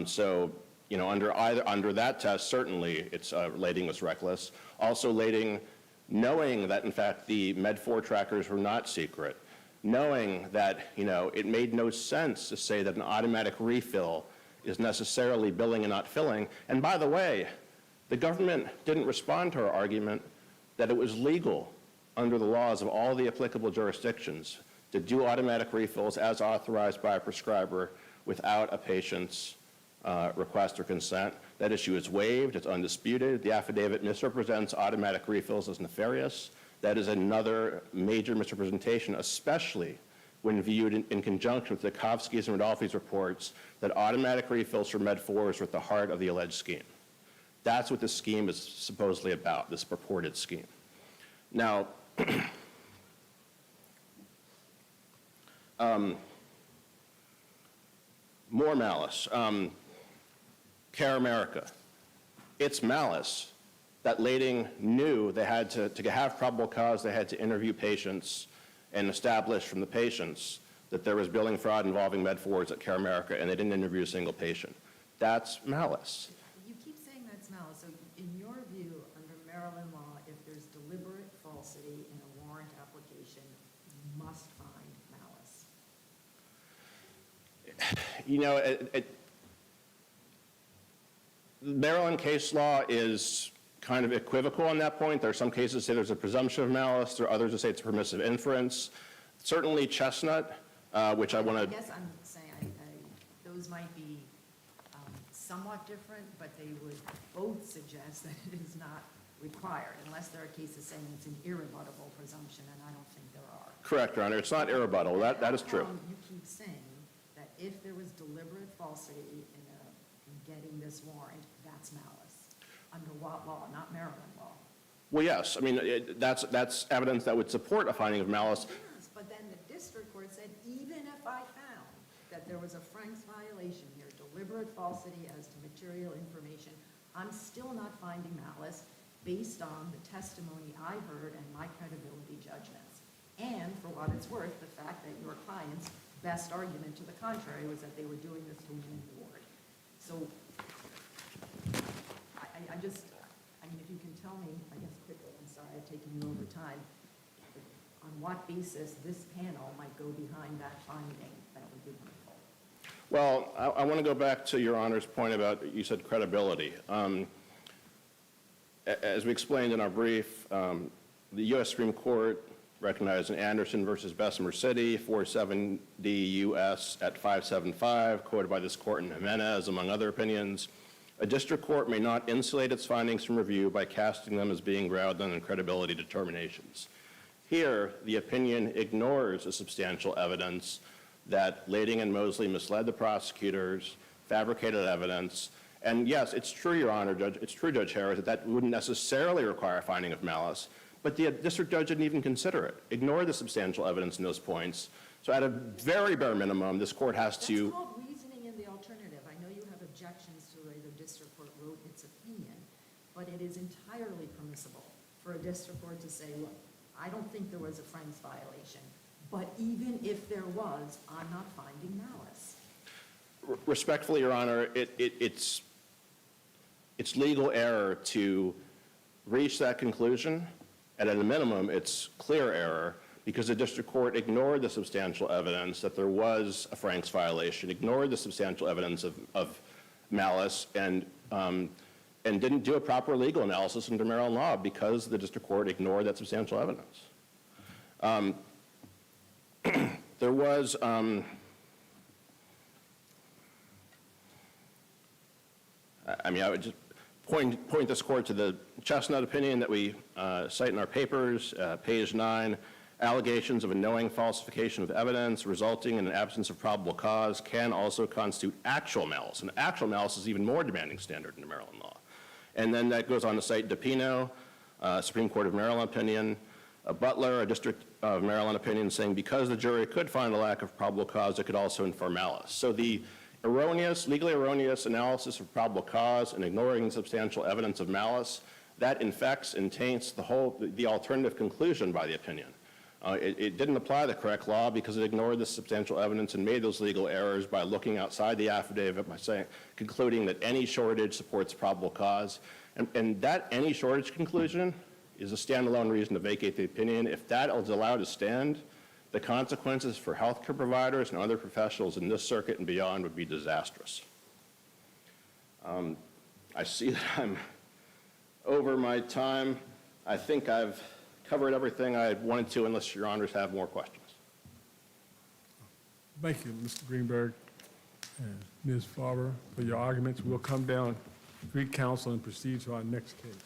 So, you know, under that test, certainly it's Lading was reckless. Also, Lading, knowing that in fact the Med-4 trackers were not secret, knowing that, you know, it made no sense to say that an automatic refill is necessarily billing and not filling. And by the way, the government didn't respond to our argument that it was legal under the laws of all the applicable jurisdictions to do automatic refills as authorized by a prescriber without a patient's request or consent. That issue is waived, it's undisputed. The affidavit misrepresents automatic refills as nefarious. That is another major misrepresentation, especially when viewed in conjunction with the Kovsky's and Rodolfi's reports that automatic refills for Med-4s were at the heart of the alleged scheme. That's what this scheme is supposedly about, this purported scheme. Now, more malice. Care America. It's malice that Lading knew they had to have probable cause, they had to interview patients and establish from the patients that there was billing fraud involving Med-4s at Care America, and they didn't interview a single patient. That's malice. You keep saying that's malice, so in your view, under Maryland law, if there's deliberate falsity in a warrant application, you must find malice. You know, Maryland case law is kind of equivocal on that point. There are some cases that say there's a presumption of malice. There are others that say it's a permissive inference. Certainly Chestnut, which I want to... I guess I'm saying those might be somewhat different, but they would both suggest that it is not required, unless there are cases saying it's an irrebuttable presumption, and I don't think there are. Correct, Your Honor. It's not irrebuttable. That is true. You keep saying that if there was deliberate falsity in getting this warrant, that's malice. Under what law? Not Maryland law. Well, yes. I mean, that's evidence that would support a finding of malice. Yes, but then the district court said, even if I found that there was a Franks violation here, deliberate falsity as to material information, I'm still not finding malice based on the testimony I heard and my credibility judgments. And for what it's worth, the fact that your client's best argument to the contrary was that they were doing this to win the award. So I mean, if you can tell me, I guess quickly, I'm sorry I've taken you over time, on what basis this panel might go behind that finding, that would be wonderful. Well, I want to go back to Your Honor's point about, you said credibility. As we explained in our brief, the U.S. Supreme Court recognized in Anderson versus Bessemer City, 470 U.S. at 575, quoted by this court in Jimenez, among other opinions, a district court may not insulate its findings from review by casting them as being grounded on credibility determinations. Here, the opinion ignores the substantial evidence that Lading and Mosley misled the prosecutors, fabricated evidence, and yes, it's true, Your Honor, it's true, Judge Harris, that wouldn't necessarily require a finding of malice, but the district judge didn't even consider it, ignored the substantial evidence in those points. So at a very bare minimum, this court has to... That's called reasoning in the alternative. I know you have objections to the way the district court wrote its opinion, but it is entirely permissible for a district court to say, look, I don't think there was a Franks violation, but even if there was, I'm not finding malice. Respectfully, Your Honor, it's legal error to reach that conclusion, and at a minimum, it's clear error because the district court ignored the substantial evidence that there was a Franks violation, ignored the substantial evidence of malice, and didn't do a proper legal analysis under Maryland law because the district court ignored that substantial evidence. There was... I mean, I would just point this court to the Chestnut opinion that we cite in our papers, page 9. Allegations of a knowing falsification of evidence resulting in an absence of probable cause can also constitute actual malice. And actual malice is even more demanding standard in Maryland law. And then that goes on to cite DePino, Supreme Court of Maryland opinion, Butler, a District of Maryland opinion, saying because the jury could find a lack of probable cause, it could also infer malice. So the legally erroneous analysis of probable cause and ignoring substantial evidence of malice, that infects and taints the alternative conclusion by the opinion. It didn't apply the correct law because it ignored the substantial evidence and made those legal errors by looking outside the affidavit by concluding that any shortage supports probable cause. And that any shortage conclusion is a standalone reason to vacate the opinion. If that is allowed to stand, the consequences for healthcare providers and other professionals in this circuit and beyond would be disastrous. I see that I'm over my time. I think I've covered everything I wanted to, unless Your Honors have more questions. Thank you, Mr. Greenberg and Ms. Farber, for your arguments. We'll come down, greet counsel, and proceed to our next case.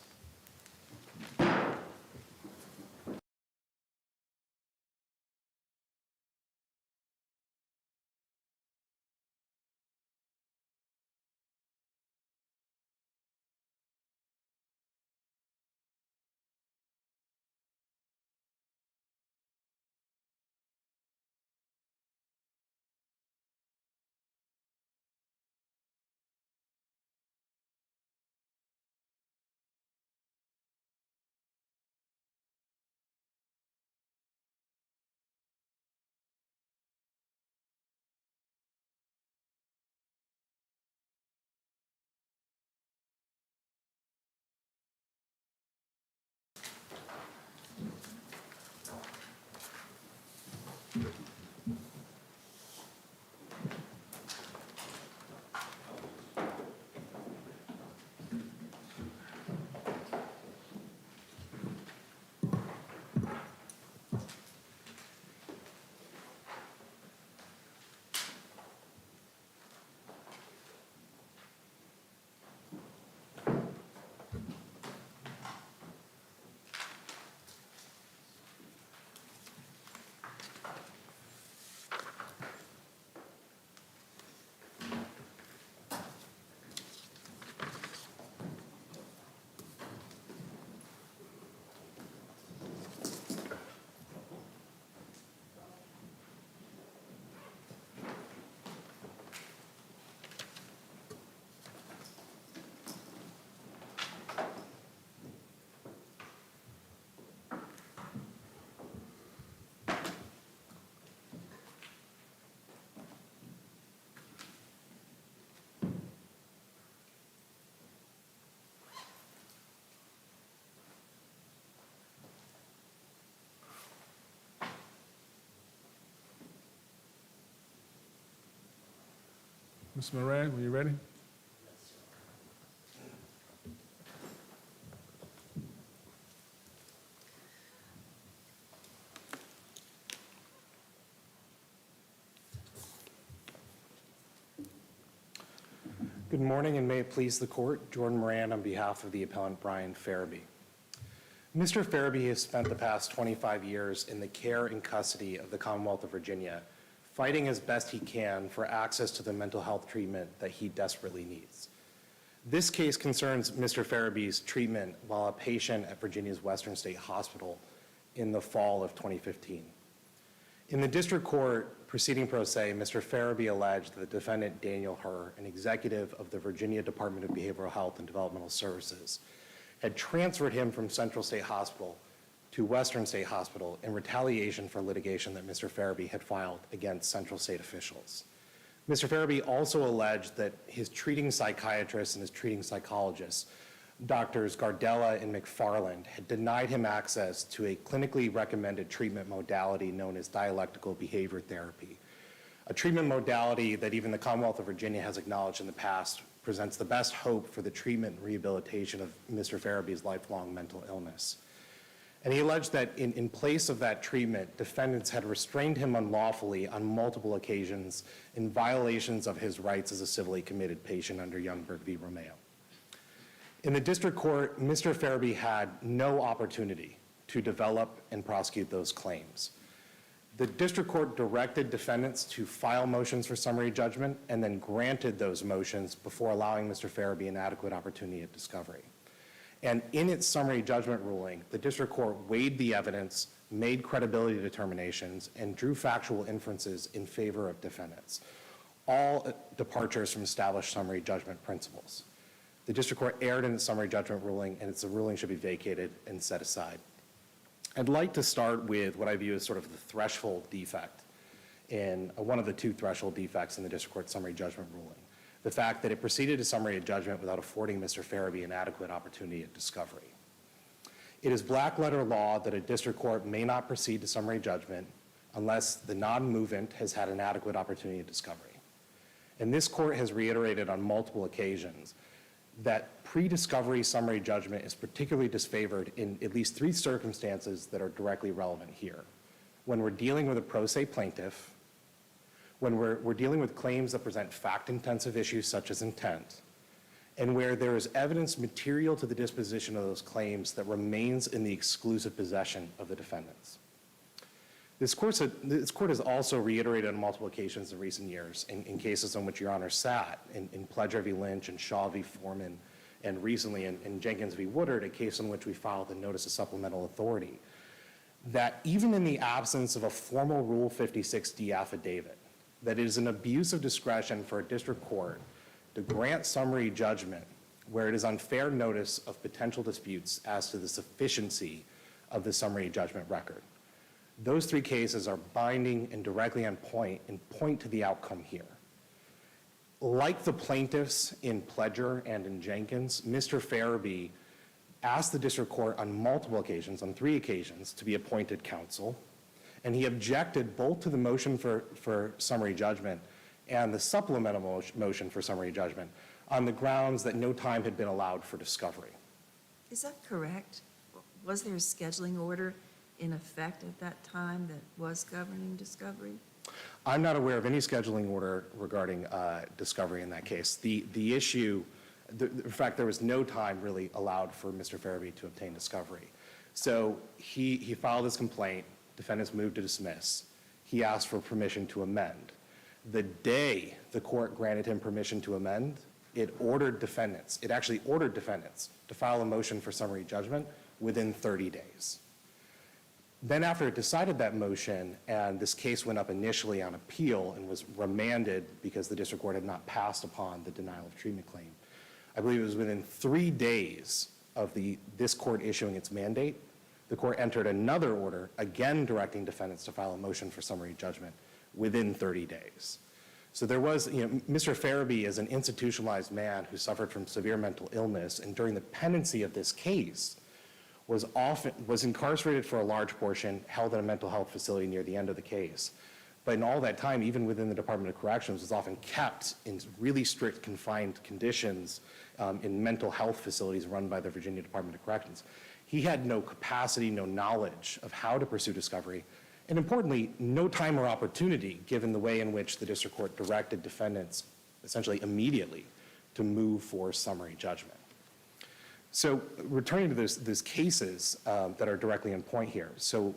Ms. Moran, are you ready? Good morning, and may it please the court. Jordan Moran on behalf of the appellant Brian Farabee. Mr. Farabee has spent the past 25 years in the care and custody of the Commonwealth of Virginia, fighting as best he can for access to the mental health treatment that he desperately needs. This case concerns Mr. Farabee's treatment while a patient at Virginia's Western State Hospital in the fall of 2015. In the district court proceeding pro se, Mr. Farabee alleged that the defendant, Daniel Herr, an executive of the Virginia Department of Behavioral Health and Developmental Services, had transferred him from Central State Hospital to Western State Hospital in retaliation for litigation that Mr. Farabee had filed against Central State officials. Mr. Farabee also alleged that his treating psychiatrist and his treating psychologists, Doctors Gardella and McFarland, had denied him access to a clinically recommended treatment modality known as dialectical behavior therapy, a treatment modality that even the Commonwealth of Virginia has acknowledged in the past presents the best hope for the treatment and rehabilitation of Mr. Farabee's lifelong mental illness. And he alleged that in place of that treatment, defendants had restrained him unlawfully on multiple occasions in violations of his rights as a civilly committed patient under Youngberg v. Romeo. In the district court, Mr. Farabee had no opportunity to develop and prosecute those claims. The district court directed defendants to file motions for summary judgment and then granted those motions before allowing Mr. Farabee an adequate opportunity at discovery. And in its summary judgment ruling, the district court weighed the evidence, made credibility determinations, and drew factual inferences in favor of defendants, all departures from established summary judgment principles. The district court erred in its summary judgment ruling, and its ruling should be vacated and set aside. I'd like to start with what I view as sort of the threshold defect in one of the two threshold defects in the district court summary judgment ruling, the fact that it proceeded to summary judgment without affording Mr. Farabee an adequate opportunity at discovery. It is black letter law that a district court may not proceed to summary judgment unless the non-movement has had an adequate opportunity at discovery. And this court has reiterated on multiple occasions that pre-discovery summary judgment is particularly disfavored in at least three circumstances that are directly relevant here. When we're dealing with a pro se plaintiff, when we're dealing with claims that present fact-intensive issues such as intent, and where there is evidence material to the disposition of those claims that remains in the exclusive possession of the defendants. This court has also reiterated on multiple occasions in recent years, in cases on which Your Honor sat, in Pledger v. Lynch and Shaw v. Foreman, and recently in Jenkins v. Woodard, a case in which we filed a notice of supplemental authority, that even in the absence of a formal Rule 56D affidavit, that it is an abuse of discretion for a district court to grant summary judgment where it is unfair notice of potential disputes as to the sufficiency of the summary judgment record. Those three cases are binding and directly on point and point to the outcome here. Like the plaintiffs in Pledger and in Jenkins, Mr. Farabee asked the district court on multiple occasions, on 3 occasions, to be appointed counsel, and he objected both to the motion for summary judgment and the supplemental motion for summary judgment on the grounds that no time had been allowed for discovery. Is that correct? Was there a scheduling order in effect at that time that was governing discovery? I'm not aware of any scheduling order regarding discovery in that case. The issue, in fact, there was no time really allowed for Mr. Farabee to obtain discovery. So he filed his complaint, defendants moved to dismiss. He asked for permission to amend. The day the court granted him permission to amend, it actually ordered defendants to file a motion for summary judgment within 30 days. Then after it decided that motion, and this case went up initially on appeal and was remanded because the district court had not passed upon the denial of treatment claim, I believe it was within 3 days of this court issuing its mandate, the court entered another order, again directing defendants to file a motion for summary judgment within 30 days. So there was, Mr. Farabee is an institutionalized man who suffered from severe mental illness, and during the pendency of this case, was incarcerated for a large portion, held in a mental health facility near the end of the case. But in all that time, even within the Department of Corrections, was often kept in really strict confined conditions in mental health facilities run by the Virginia Department of Corrections. He had no capacity, no knowledge of how to pursue discovery, and importantly, no time or opportunity, given the way in which the district court directed defendants essentially immediately to move for summary judgment. So returning to those cases that are directly in point here. So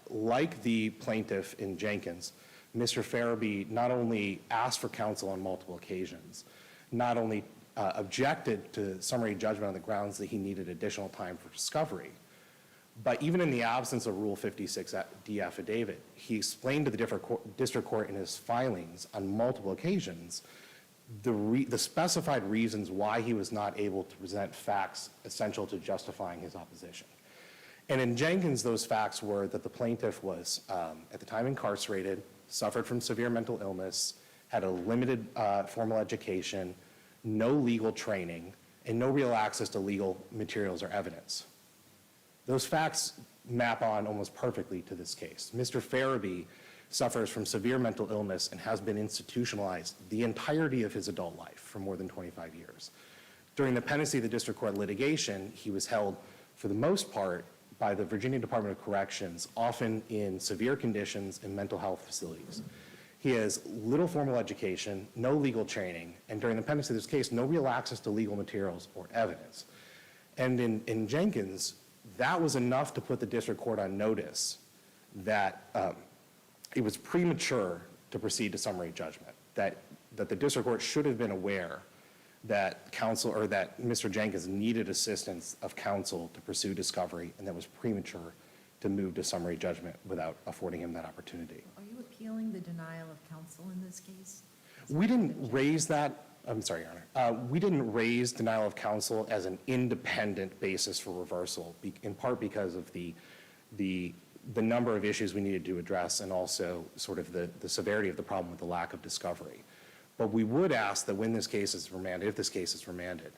like the plaintiff in Jenkins, Mr. Farabee not only asked for counsel on multiple occasions, not only objected to summary judgment on the grounds that he needed additional time for discovery, but even in the absence of Rule 56D affidavit, he explained to the district court in his filings on multiple occasions the specified reasons why he was not able to present facts essential to justifying his opposition. And in Jenkins, those facts were that the plaintiff was, at the time, incarcerated, suffered from severe mental illness, had a limited formal education, no legal training, and no real access to legal materials or evidence. Those facts map on almost perfectly to this case. Mr. Farabee suffers from severe mental illness and has been institutionalized the entirety of his adult life for more than 25 years. During the pendency of the district court litigation, he was held, for the most part, by the Virginia Department of Corrections, often in severe conditions in mental health facilities. He has little formal education, no legal training, and during the pendency of this case, no real access to legal materials or evidence. And in Jenkins, that was enough to put the district court on notice that it was premature to proceed to summary judgment, that the district court should have been aware that counsel, or that Mr. Jenkins needed assistance of counsel to pursue discovery, and that was premature to move to summary judgment without affording him that opportunity. Are you appealing the denial of counsel in this case? We didn't raise that, I'm sorry, Your Honor. We didn't raise denial of counsel as an independent basis for reversal, in part because of the number of issues we needed to address and also sort of the severity of the problem with the lack of discovery. But we would ask that when this case is remanded, if this case is remanded,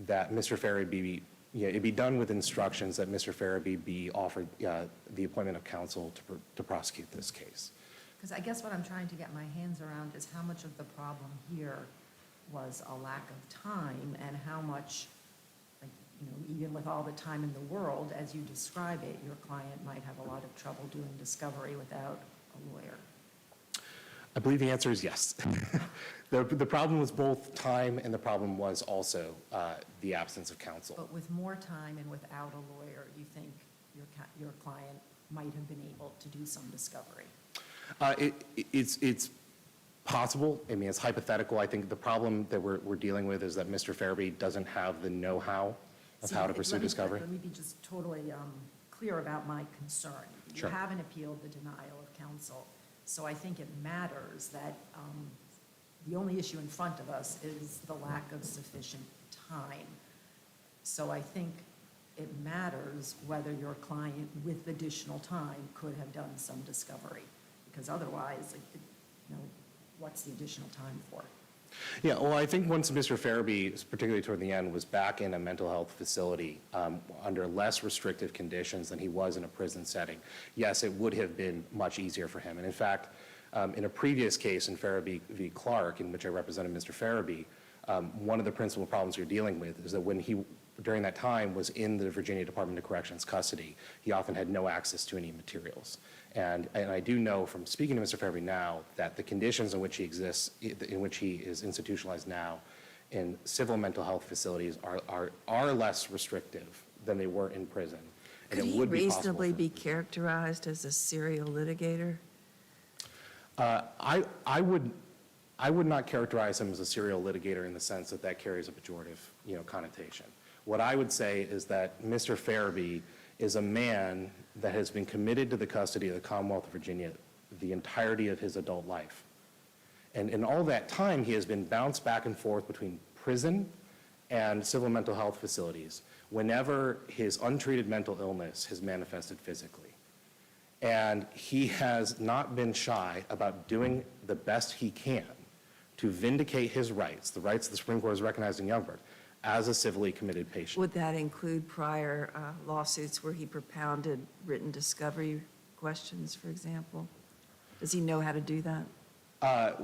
that Mr. Farabee it be done with instructions that Mr. Farabee be offered the appointment of counsel to prosecute this case. Because I guess what I'm trying to get my hands around is how much of the problem here was a lack of time, and how much, like, even with all the time in the world, as you describe it, your client might have a lot of trouble doing discovery without a lawyer. I believe the answer is yes. The problem was both time, and the problem was also the absence of counsel. But with more time and without a lawyer, you think your client might have been able to do some discovery? It's possible. I mean, it's hypothetical. I think the problem that we're dealing with is that Mr. Farabee doesn't have the know-how of how to pursue discovery. Let me be just totally clear about my concern. Sure. You haven't appealed the denial of counsel, so I think it matters that the only issue in front of us is the lack of sufficient time. So I think it matters whether your client, with additional time, could have done some discovery, because otherwise, what's the additional time for? Yeah, well, I think once Mr. Farabee, particularly toward the end, was back in a mental health facility under less restrictive conditions than he was in a prison setting, yes, it would have been much easier for him. And in fact, in a previous case in Farabee v. Clark, in which I represented Mr. Farabee, one of the principal problems you're dealing with is that when he, during that time, was in the Virginia Department of Corrections custody, he often had no access to any materials. And I do know from speaking to Mr. Farabee now that the conditions in which he exists, in which he is institutionalized now in civil mental health facilities are less restrictive than they were in prison. And Could it he would be possible reasonably for- be characterized as a serial litigator? I would not characterize him as a serial litigator in the sense that that carries a pejorative, connotation. What I would say is that Mr. Farabee is a man that has been committed to the custody of the Commonwealth of Virginia the entirety of his adult life. And in all that time, he has been bounced back and forth between prison and civil mental health facilities whenever his untreated mental illness has manifested physically. And he has not been shy about doing the best he can to vindicate his rights, the rights the Supreme Court has recognized in Youngberg, as a civilly committed patient. Would that include prior lawsuits where he propounded written discovery questions, for example? Does he know how to do that?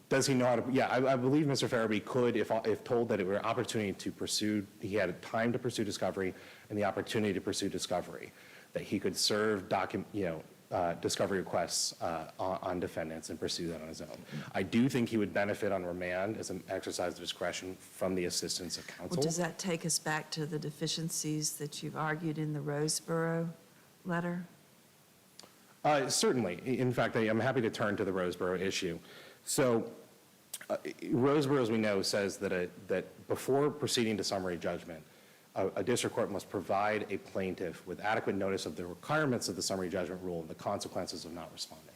Does he know how to? Yeah, I believe Mr. Farabee could, if told that it were an opportunity to pursue, he had time to pursue discovery and the opportunity to pursue discovery, that he could serve discovery requests on defendants and pursue that on his own. I do think he would benefit on remand as an exercise of discretion from the assistance of counsel. Well, does that take us back to the deficiencies that you've argued in the Roseboro letter? Certainly. In fact, I'm happy to turn to the Roseboro issue. So Roseboro, as we know, says that before proceeding to summary judgment, a district court must provide a plaintiff with adequate notice of the requirements of the summary judgment rule and the consequences of not responding.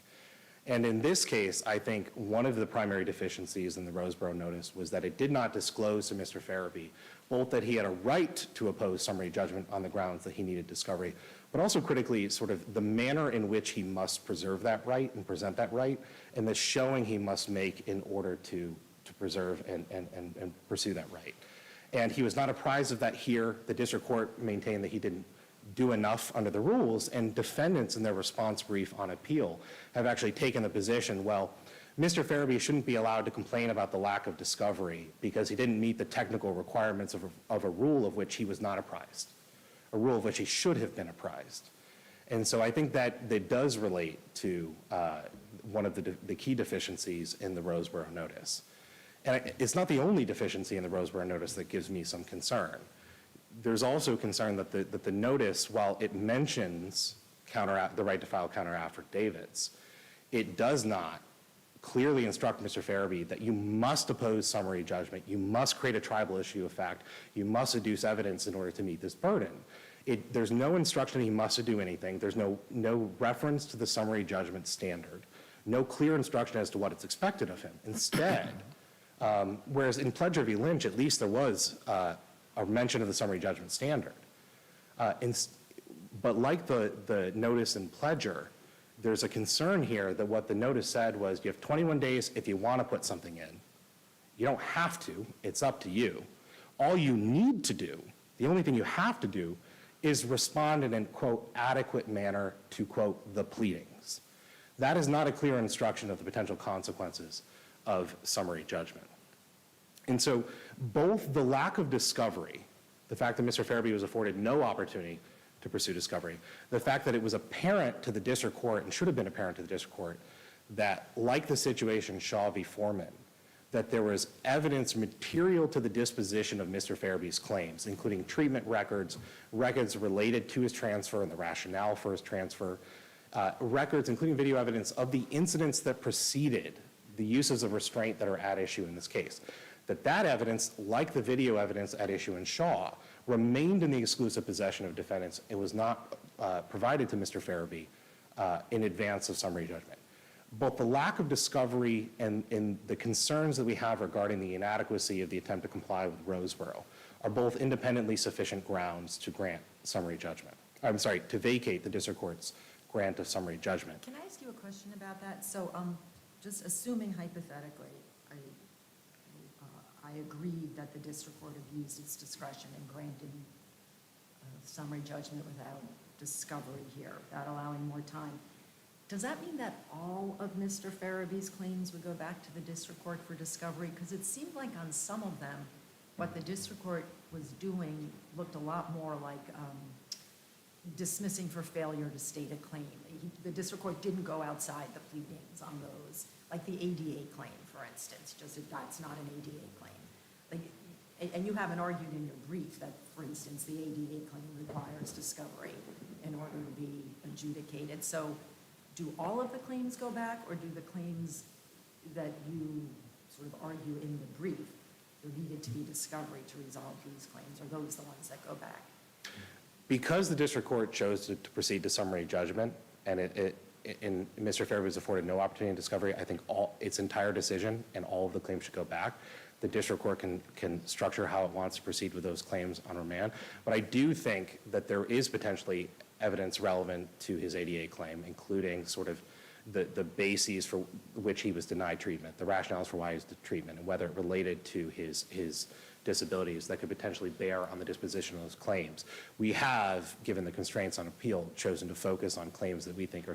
And in this case, I think one of the primary deficiencies in the Roseboro notice was that it did not disclose to Mr. Farabee both that he had a right to oppose summary judgment on the grounds that he needed discovery, but also critically sort of the manner in which he must preserve that right and present that right, and the showing he must make in order to preserve and pursue that right. And he was not apprised of that here. The district court maintained that he didn't do enough under the rules, and defendants in their response brief on appeal have actually taken the position, well, Mr. Farabee shouldn't be allowed to complain about the lack of discovery because he didn't meet the technical requirements of a rule of which he was not apprised, a rule of which he should have been apprised. And so I think that does relate to one of the key deficiencies in the Roseboro notice. And it's not the only deficiency in the Roseboro notice that gives me some concern. There's also concern that the notice, while it mentions the right to file counter affidavits, it does not clearly instruct Mr. Farabee that you must oppose summary judgment, you must create a tribal issue of fact, you must adduce evidence in order to meet this burden. There's no instruction he must do anything. There's no reference to the summary judgment standard, no clear instruction as to what it's expected of him. Instead, whereas in Pledger v. Lynch, at least there was a mention of the summary judgment standard. But like the notice in Pledger, there's a concern here that what the notice said was you have 21 days if you want to put something in. You don't have to. It's up to you. All you need to do, the only thing you have to do, is respond in a, quote, adequate manner to, quote, the pleadings. That is not a clear instruction of the potential consequences of summary judgment. And so both the lack of discovery, the fact that Mr. Farabee was afforded no opportunity to pursue discovery, the fact that it was apparent to the district court and should have been apparent to the district court that, like the situation Shaw v. Foreman, that there was evidence material to the disposition of Mr. Farabee's claims, including treatment records, records related to his transfer and the rationale for his transfer, records including video evidence of the incidents that preceded the uses of restraint that are at issue in this case. That evidence, like the video evidence at issue in Shaw, remained in the exclusive possession of defendants. It was not provided to Mr. Farabee in advance of summary judgment. Both the lack of discovery and the concerns that we have regarding the inadequacy of the attempt to comply with Roseboro are both independently sufficient grounds to grant summary judgment. I'm sorry, to vacate the district court's grant of summary judgment. Can I ask you a question about that? So just assuming hypothetically, I agree that the district court abused its discretion in granting summary judgment without discovery here, without allowing more time. Does that mean that all of Mr. Farabee's claims would go back to the district court for discovery? Because it seemed like on some of them, what the district court was doing looked a lot more like dismissing for failure to state a claim. The district court didn't go outside the pleadings on those, like the ADA claim, for instance, just if that's not an ADA claim. And you haven't argued in your brief that, for instance, the ADA claim requires discovery in order to be adjudicated. So do all of the claims go back, or do the claims that you sort of argue in the brief, there needed to be discovery to resolve these claims? Are those the ones that go back? Because the district court chose to proceed to summary judgment, and Mr. Farabee was afforded no opportunity to discovery, I think its entire decision and all of the claims should go back. The district court can structure how it wants to proceed with those claims on remand. But I do think that there is potentially evidence relevant to his ADA claim, including sort of the bases for which he was denied treatment, the rationales for why he was denied treatment, and whether it related to his disabilities that could potentially bear on the disposition of those claims. We have, given the constraints on appeal, chosen to focus on claims that we think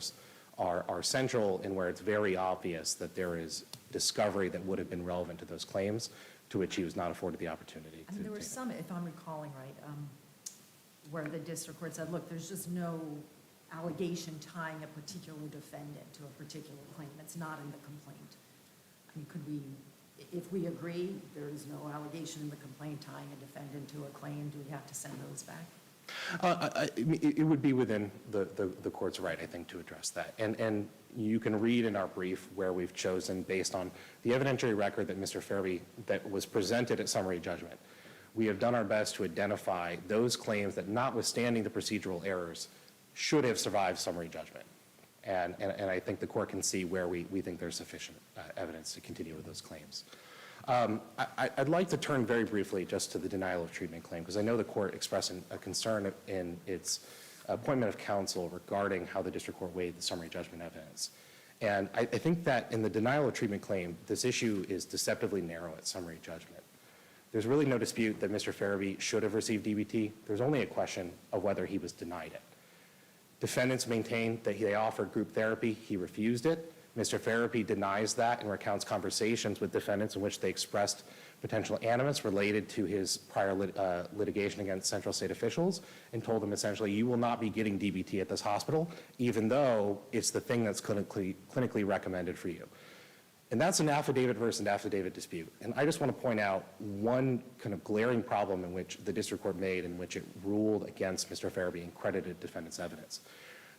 are central and where it's very obvious that there is discovery that would have been relevant to those claims, to which he was not afforded the opportunity I mean, there were to. some, if I'm recalling right, where the district court said, look, there's just no allegation tying a particular defendant to a particular claim. It's not in the complaint. I mean, could we, if we agree there is no allegation in the complaint tying a defendant to a claim, do we have to send those back? It would be within the court's right, I think, to address that. And you can read in our brief where we've chosen, based on the evidentiary record that Mr. Fairby, that was presented at summary judgment, we have done our best to identify those claims that, notwithstanding the procedural errors, should have survived summary judgment. And I think the court can see where we think there's sufficient evidence to continue with those claims. I'd like to turn very briefly just to the denial of treatment claim, because I know the court expressed a concern in its appointment of counsel regarding how the district court weighed the summary judgment evidence. And I think that in the denial of treatment claim, this issue is deceptively narrow at summary judgment. There's really no dispute that Mr. Fairby should have received DBT. There's only a question of whether he was denied it. Defendants maintain that they offered group therapy. He refused it. Mr. Fairby denies that and recounts conversations with defendants in which they expressed potential animus related to his prior litigation against Central State officials, and told them essentially, you will not be getting DBT at this hospital, even though it's the thing that's clinically recommended for you. And that's an affidavit versus an affidavit dispute. And I just want to point out one kind of glaring problem in which the district court made, in which it ruled against Mr. Fairby and credited defendant's evidence.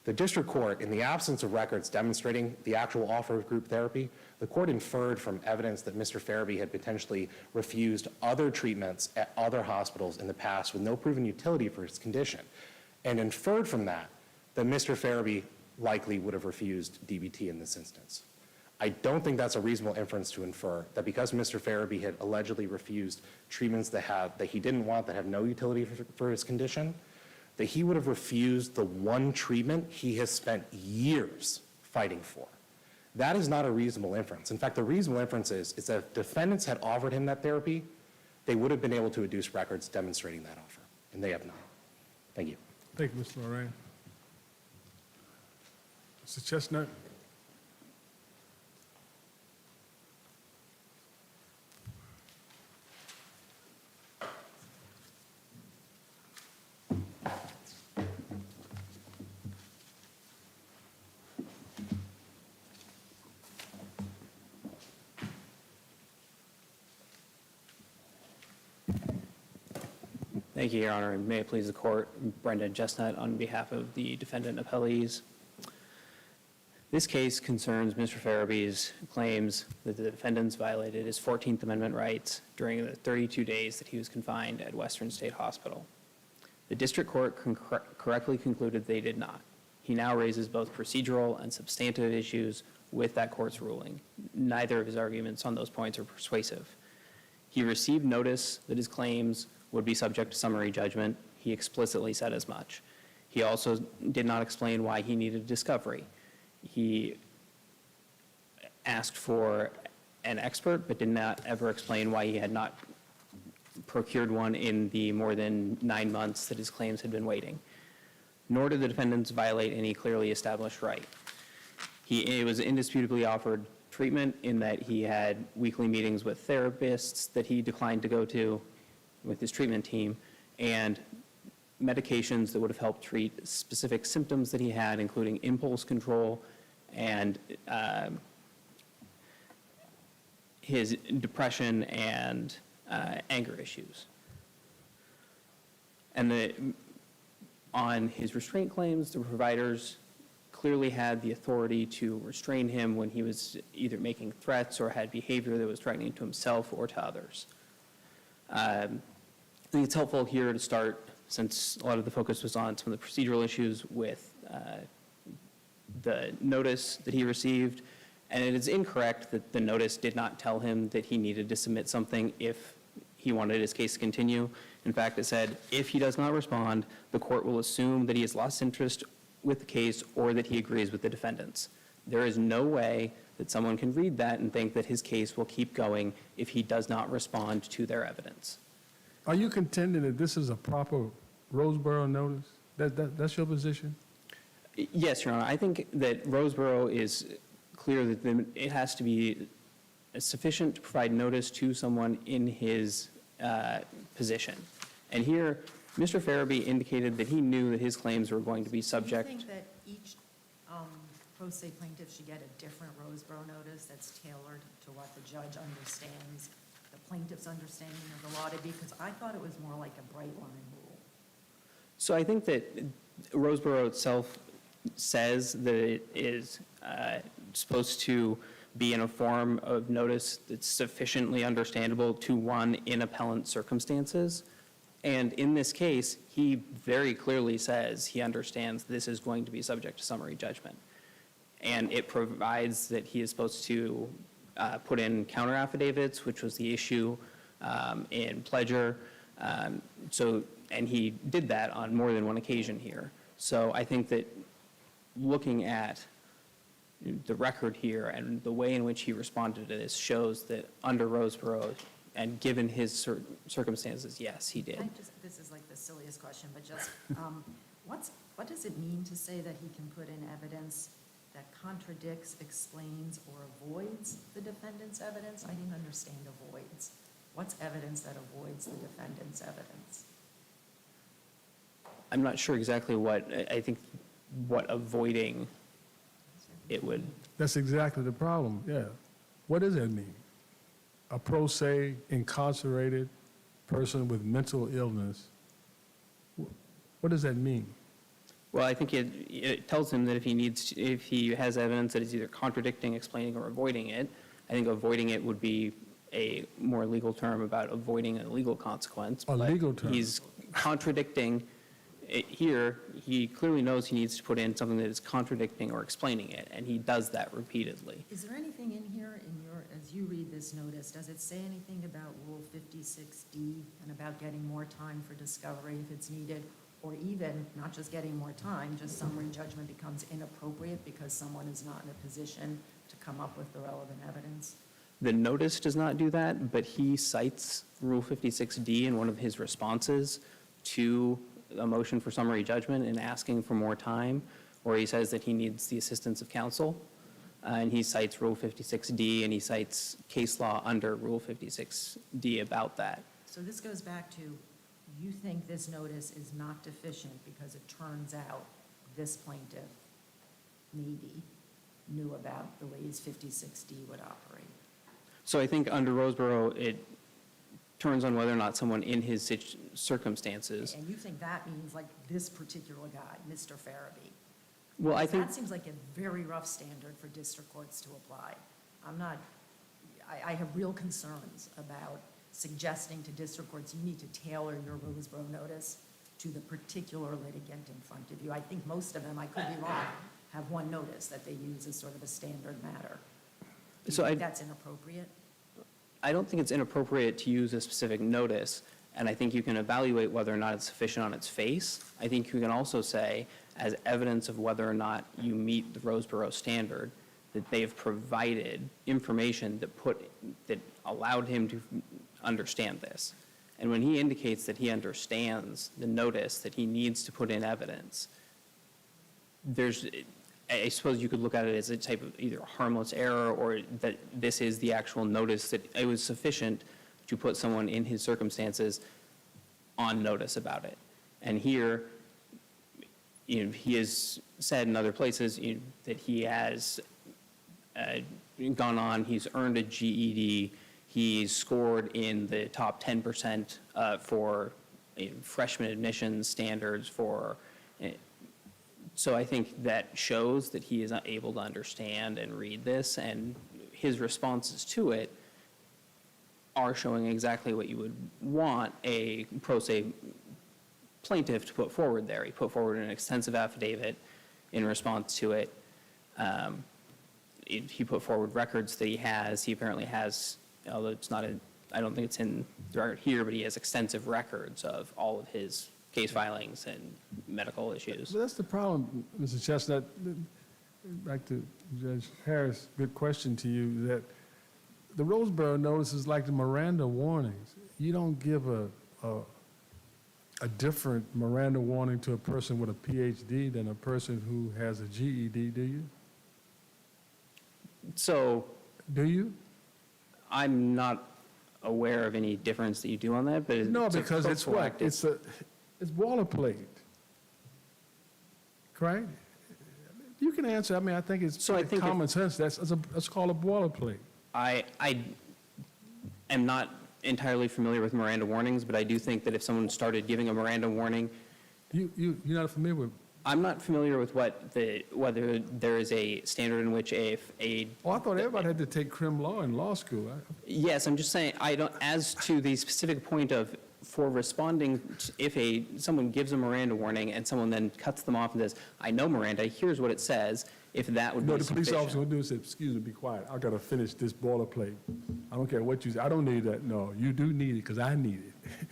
The district court, in the absence of records demonstrating the actual offer of group therapy, the court inferred from evidence that Mr. Fairby had potentially refused other treatments at other hospitals in the past with no proven utility for his condition, and inferred from that that Mr. Fairby likely would have refused DBT in this instance. I don't think that's a reasonable inference to infer that because Mr. Fairby had allegedly refused treatments that he didn't want, that have no utility for his condition, that he would have refused the one treatment he has spent years fighting for. That is not a reasonable inference. In fact, the reasonable inference is that if defendants had offered him that therapy, they would have been able to adduce records demonstrating that offer, and they have not. Thank you. Thank you, Mr. Moran. Mr. Chestnut? Thank you, Your Honor, and may it please the court, Brendan Chestnut on behalf of the defendant appellees. This case concerns Mr. Fairby's claims that the defendants violated his 14th Amendment rights during the 32 days that he was confined at Western State Hospital. The district court correctly concluded they did not. He now raises both procedural and substantive issues with that court's ruling. Neither of his arguments on those points are persuasive. He received notice that his claims would be subject to summary judgment. He explicitly said as much. He also did not explain why he needed discovery. He asked for an expert, but did not ever explain why he had not procured one in the more than 9 months that his claims had been waiting. Nor did the defendants violate any clearly established right. He was indisputably offered treatment in that he had weekly meetings with therapists that he declined to go to with his treatment team, and medications that would have helped treat specific symptoms that he had, including impulse control and his depression and anger issues. And on his restraint claims, the providers clearly had the authority to restrain him when he was either making threats or had behavior that was threatening to himself or to others. I think it's helpful here to start, since a lot of the focus was on some of the procedural issues, with the notice that he received. And it is incorrect that the notice did not tell him that he needed to submit something if he wanted his case to continue. In fact, it said, if he does not respond, the court will assume that he has lost interest with the case or that he agrees with the defendants. There is no way that someone can read that and think that his case will keep going if he does not respond to their evidence. Are you contending that this is a proper Roseboro notice? That's your position? Yes, Your Honor. I think that Roseboro is clear that it has to be sufficient to provide notice to someone in his position. And here, Mr. Farabee indicated that he knew that his claims were going to be subject. Do you think that each pro se plaintiff should get a different Roseboro notice that's tailored to what the judge understands, the plaintiff's understanding of the law to be? Because I thought it was more like a bright line rule. So I think that Roseboro itself says that it is supposed to be in a form of notice that's sufficiently understandable to one in appellant circumstances. And in this case, he very clearly says he understands this is going to be subject to summary judgment. And it provides that he is supposed to put in counter affidavits, which was the issue in Pledger. And he did that on more than one occasion here. So I think that looking at the record here and the way in which he responded to this shows that under Roseboro and given his circumstances, yes, he did. This is like the silliest question, but just, what does it mean to say that he can put in evidence that contradicts, explains, or avoids the defendant's evidence? I didn't understand avoids. What's evidence that avoids the defendant's evidence? I'm not sure exactly what avoiding it would. That's exactly the problem, yeah. What does that mean? A pro se, incarcerated person with mental illness, what does that mean? Well, I think it tells him that if he has evidence that is either contradicting, explaining, or avoiding it, I think avoiding it would be a more legal term about avoiding a legal consequence. A legal term. He's contradicting it here. He clearly knows he needs to put in something that is contradicting or explaining it, and he does that repeatedly. Is there anything in here as you read this notice, does it say anything about Rule 56D and about getting more time for discovery if it's needed? Or even, not just getting more time, just summary judgment becomes inappropriate because someone is not in a position to come up with the relevant evidence? The notice does not do that, but he cites Rule 56D in one of his responses to a motion for summary judgment and asking for more time, where he says that he needs the assistance of counsel. And he cites Rule 56D, and he cites case law under Rule 56D about that. So this goes back to, you think this notice is not deficient because it turns out this plaintiff maybe knew about the ways 56D would operate? So I think under Roseboro, it turns on whether or not someone in his circumstances. And you think that means like this particular guy, Mr. Farabee? Well, I think That seems like a very rough standard for district courts to apply. I have real concerns about suggesting to district courts, you need to tailor your Roseboro notice to the particular litigant in front of you. I think most of them, I could be wrong, have one notice that they use as sort of a standard matter. Do you think that's inappropriate? I don't think it's inappropriate to use a specific notice, and I think you can evaluate whether or not it's sufficient on its face. I think you can also say, as evidence of whether or not you meet the Roseboro standard, that they've provided information that allowed him to understand this. And when he indicates that he understands the notice, that he needs to put in evidence, I suppose you could look at it as a type of either harmless error or that this is the actual notice, that it was sufficient to put someone in his circumstances on notice about it. And here, he has said in other places that he has gone on, he's earned a GED, he's scored in the top 10% for freshman admissions standards for. So I think that shows that he is able to understand and read this, and his responses to it are showing exactly what you would want a pro se plaintiff to put forward there. He put forward an extensive affidavit in response to it. He put forward records that he has. He apparently has, although it's not I don't think it's in the record here, but he has extensive records of all of his case filings and medical issues. But that's the problem, Mr. Chestnut. Back to Judge Harris, good question to you, that the Roseboro notice is like the Miranda warnings. You don't give a a different Miranda warning to a person with a PhD than a person who has a GED, do you? So Do you? I'm not aware of any difference that you do on that, but No, it's a because it's what? prophylactic. It's boilerplate. Correct? You can answer. I mean, I think it's So I think if- common sense. That's called a boilerplate. I am not entirely familiar with Miranda warnings, but I do think that if someone started giving a Miranda warning, You're not familiar with, I'm not familiar with whether there is a standard in which a oh, I thought everybody had to take crim law in law school. yes, I'm just saying, as to the specific point of, for responding, if someone gives a Miranda warning and someone then cuts them off and says, I know Miranda, here's what it says, if that would No, be the police officer sufficient. would do is say, excuse me, be quiet. I got to finish this boilerplate. I don't care what you say. I don't need that. No, you do need it because I need it.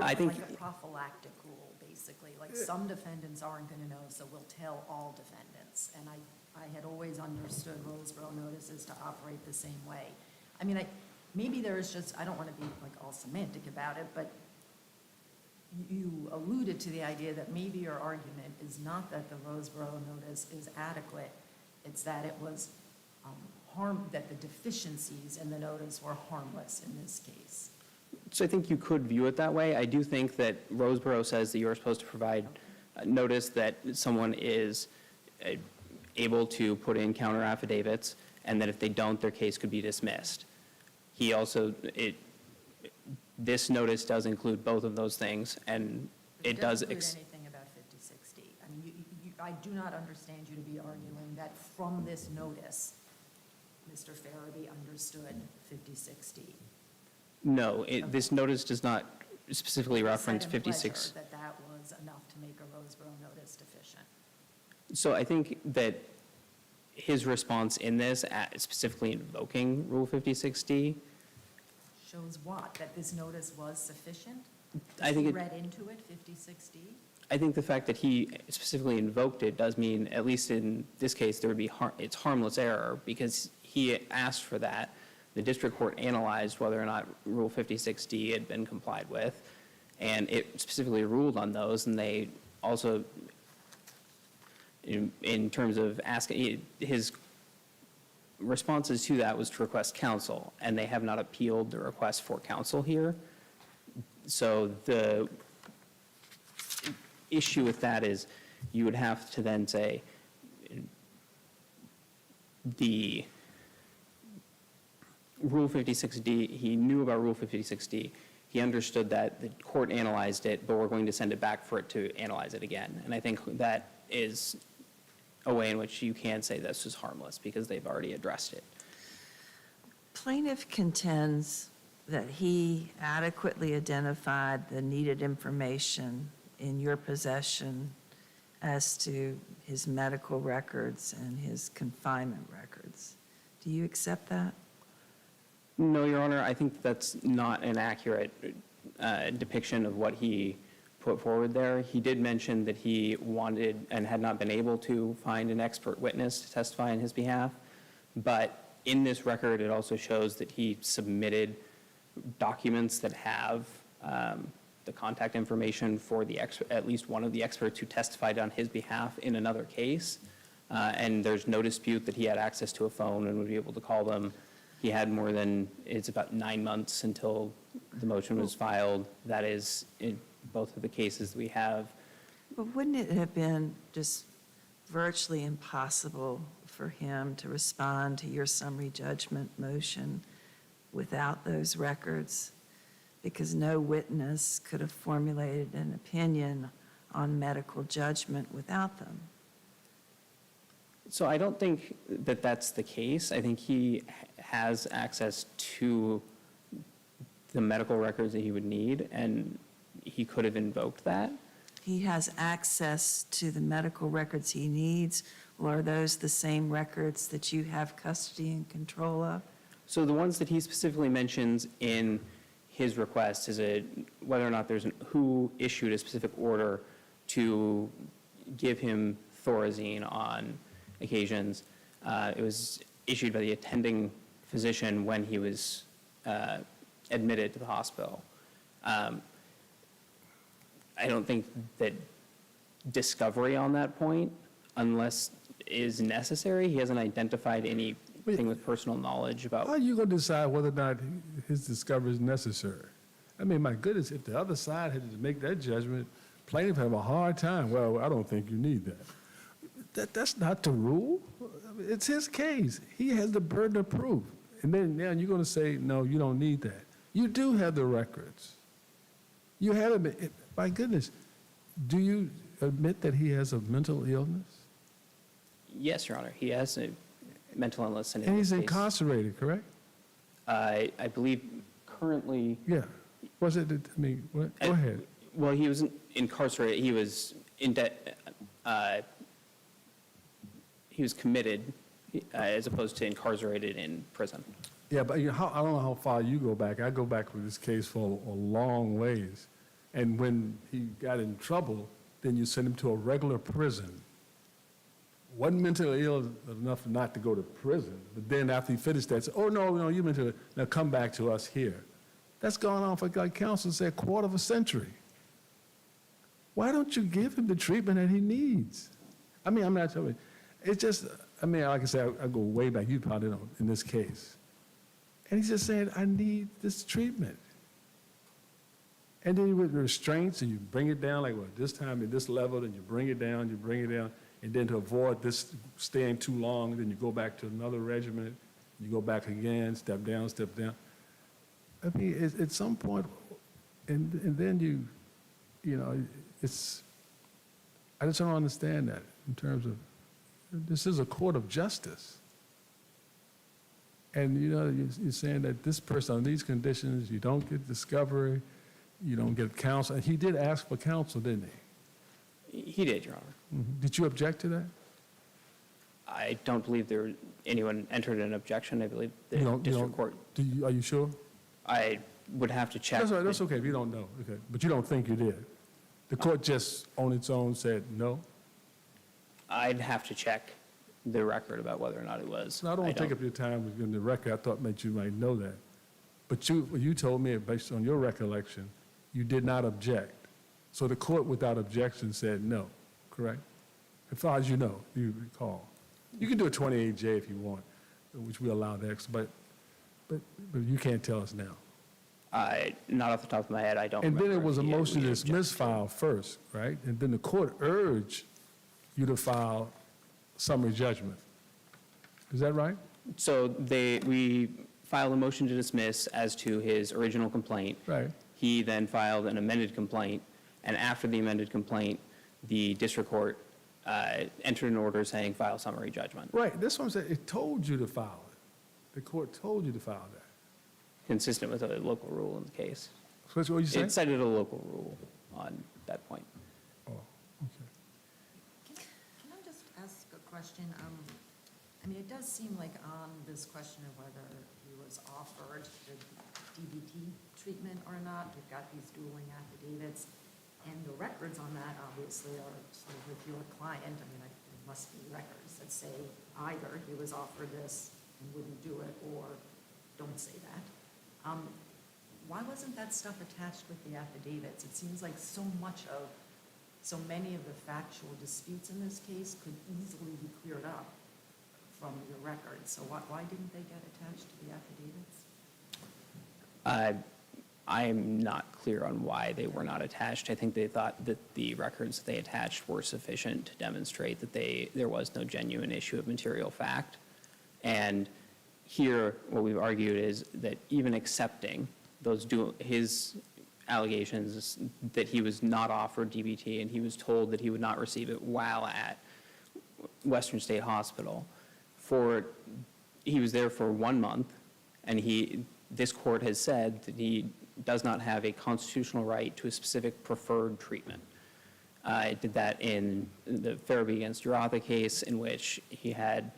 I think, Like a prophylactic rule, basically, like some defendants aren't going to know, so we'll tell all defendants. And I had always understood Roseboro notices to operate the same way. I mean, maybe there is just, I don't want to be like all semantic about it, but you alluded to the idea that maybe your argument is not that the Roseboro notice is adequate, it's that it was that the deficiencies in the notice were harmless in this case. so I think you could view it that way. I do think that Roseboro says that you're supposed to provide notice that someone is able to put in counter affidavits, and that if they don't, their case could be dismissed. He also, this notice does include both of those things, and it does. But it doesn't include anything about 5060. I mean, I do not understand you to be arguing that from this notice, Mr. Farabee understood 5060. No, this notice does not specifically reference Said in pleasure 56. that that was enough to make a Roseboro notice deficient. So I think that his response in this, specifically invoking Rule 56D, Shows what? That this notice was sufficient? I think He it- read into it 5060? I think the fact that he specifically invoked it does mean, at least in this case, there would be it's harmless error, because he asked for that. The district court analyzed whether or not Rule 56D had been complied with, and it specifically ruled on those, and they also, in terms of asking, his responses to that was to request counsel, and they have not appealed the request for counsel here. So the issue with that is you would have to then say the Rule 56D, he knew about Rule 56D. He understood that the court analyzed it, but we're going to send it back for it to analyze it again. And I think that is a way in which you can say this is harmless because they've already addressed it. Plaintiff contends that he adequately identified the needed information in your possession as to his medical records and his confinement records. Do you accept that? No, Your Honor, I think that's not an accurate depiction of what he put forward there. He did mention that he wanted and had not been able to find an expert witness to testify on his behalf. But in this record, it also shows that he submitted documents that have the contact information for at least one of the experts who testified on his behalf in another case. And there's no dispute that he had access to a phone and would be able to call them. He had more than, it's about 9 months until the motion was filed. That is in both of the cases we have. But wouldn't it have been just virtually impossible for him to respond to your summary judgment motion without those records? Because no witness could have formulated an opinion on medical judgment without them. So I don't think that that's the case. I think he has access to the medical records that he would need, and he could have invoked that. He has access to the medical records he needs, or are those the same records that you have custody and control of? So the ones that he specifically mentions in his request is whether or not who issued a specific order to give him Thorazine on occasions. It was issued by the attending physician when he was I don't think that discovery on that point, unless is necessary. He hasn't identified anything with personal knowledge How are about. you going to decide whether or not his discovery is necessary? I mean, my goodness, if the other side had to make that judgment, plaintiff have a hard time. Well, I don't think you need that. That's not the rule. I mean, it's his case. He has the burden of proof. And then now you're going to say, no, you don't need that. You do have the records. You have it. My goodness, do you admit that he has a mental illness? Yes, Your Honor, he has a mental illness. And he's incarcerated, correct? I believe currently. Yeah. Was it, I mean, what? Go ahead. Well, he was incarcerated, he was in debt, he was committed as opposed to incarcerated in prison. Yeah, but I don't know how far you go back. I go back with this case for a long ways. And when he got in trouble, then you sent him to a regular prison. Wasn't mentally ill enough not to go to prison, but then after he finished that, said, oh, no, you mentally, now come back to us here. That's gone on for, like counsel said, a quarter of a century. Why don't you give him the treatment that he needs? I mean, I'm not telling you. It's just, I mean, like I said, I go way back. You probably don't in this case. And he's just saying, I need this treatment. And then with restraints, and you bring it down, like, well, this time at this level, then you bring it down, and then to avoid this staying too long, then you go back to another regimen, you go back again, step down, step down. I mean, at some point, and then you know, it's, I just don't understand that in terms of, this is a court of justice. And, you know, you're saying that this person, on these conditions, you don't get discovery, you don't get counsel. And he did ask for counsel, didn't he? He did, Your Honor. Did you object to that? I don't believe anyone entered an objection. I believe the district court. Are you sure? I would have to check. That's all right, that's okay if you don't know. Okay. But you don't think you did? The court just on its own said no? I'd have to check the record about whether or not it was. No, I don't want to take up your time in the record. I thought maybe you might know that. But you told me, based on your recollection, you did not object. So the court without objection said no, correct? As far as you know, you recall. You can do a 28J if you want, which we allow that, but you can't tell us now. Not off the top of my head, I don't And remember. then it was a if motion to we dismiss filed first, right? And then the court urged you to file summary judgment. Is that right? So we filed a motion to dismiss as to his original complaint. Right. He then filed an amended complaint, and after the amended complaint, the district court entered an order saying file summary judgment, Right, that's what I'm saying. It told you to file it. The court told you to file that. consistent with a local rule in the case. So that's what you saying? It cited a local rule on that point. Oh, okay. Can I just ask a question? I mean, it does seem like on this question of whether he was offered the DBT treatment or not, we've got these dueling affidavits, and the records on that obviously are sort of with your client. I mean, there must be records that say either he was offered this and wouldn't do it, or don't say that. Why wasn't that stuff attached with the affidavits? It seems like so many of the factual disputes in this case could easily be cleared up from your records. So why didn't they get attached to the affidavits? I am not clear on why they were not attached. I think they thought that the records that they attached were sufficient to demonstrate that there was no genuine issue of material fact. And here, what we've argued is that even accepting his allegations that he was not offered DBT and he was told that he would not receive it while at Western State Hospital, he was there for 1 month, and this court has said that he does not have a constitutional right to a specific preferred treatment. It did that in the Farabee against Urratha case, in which he had,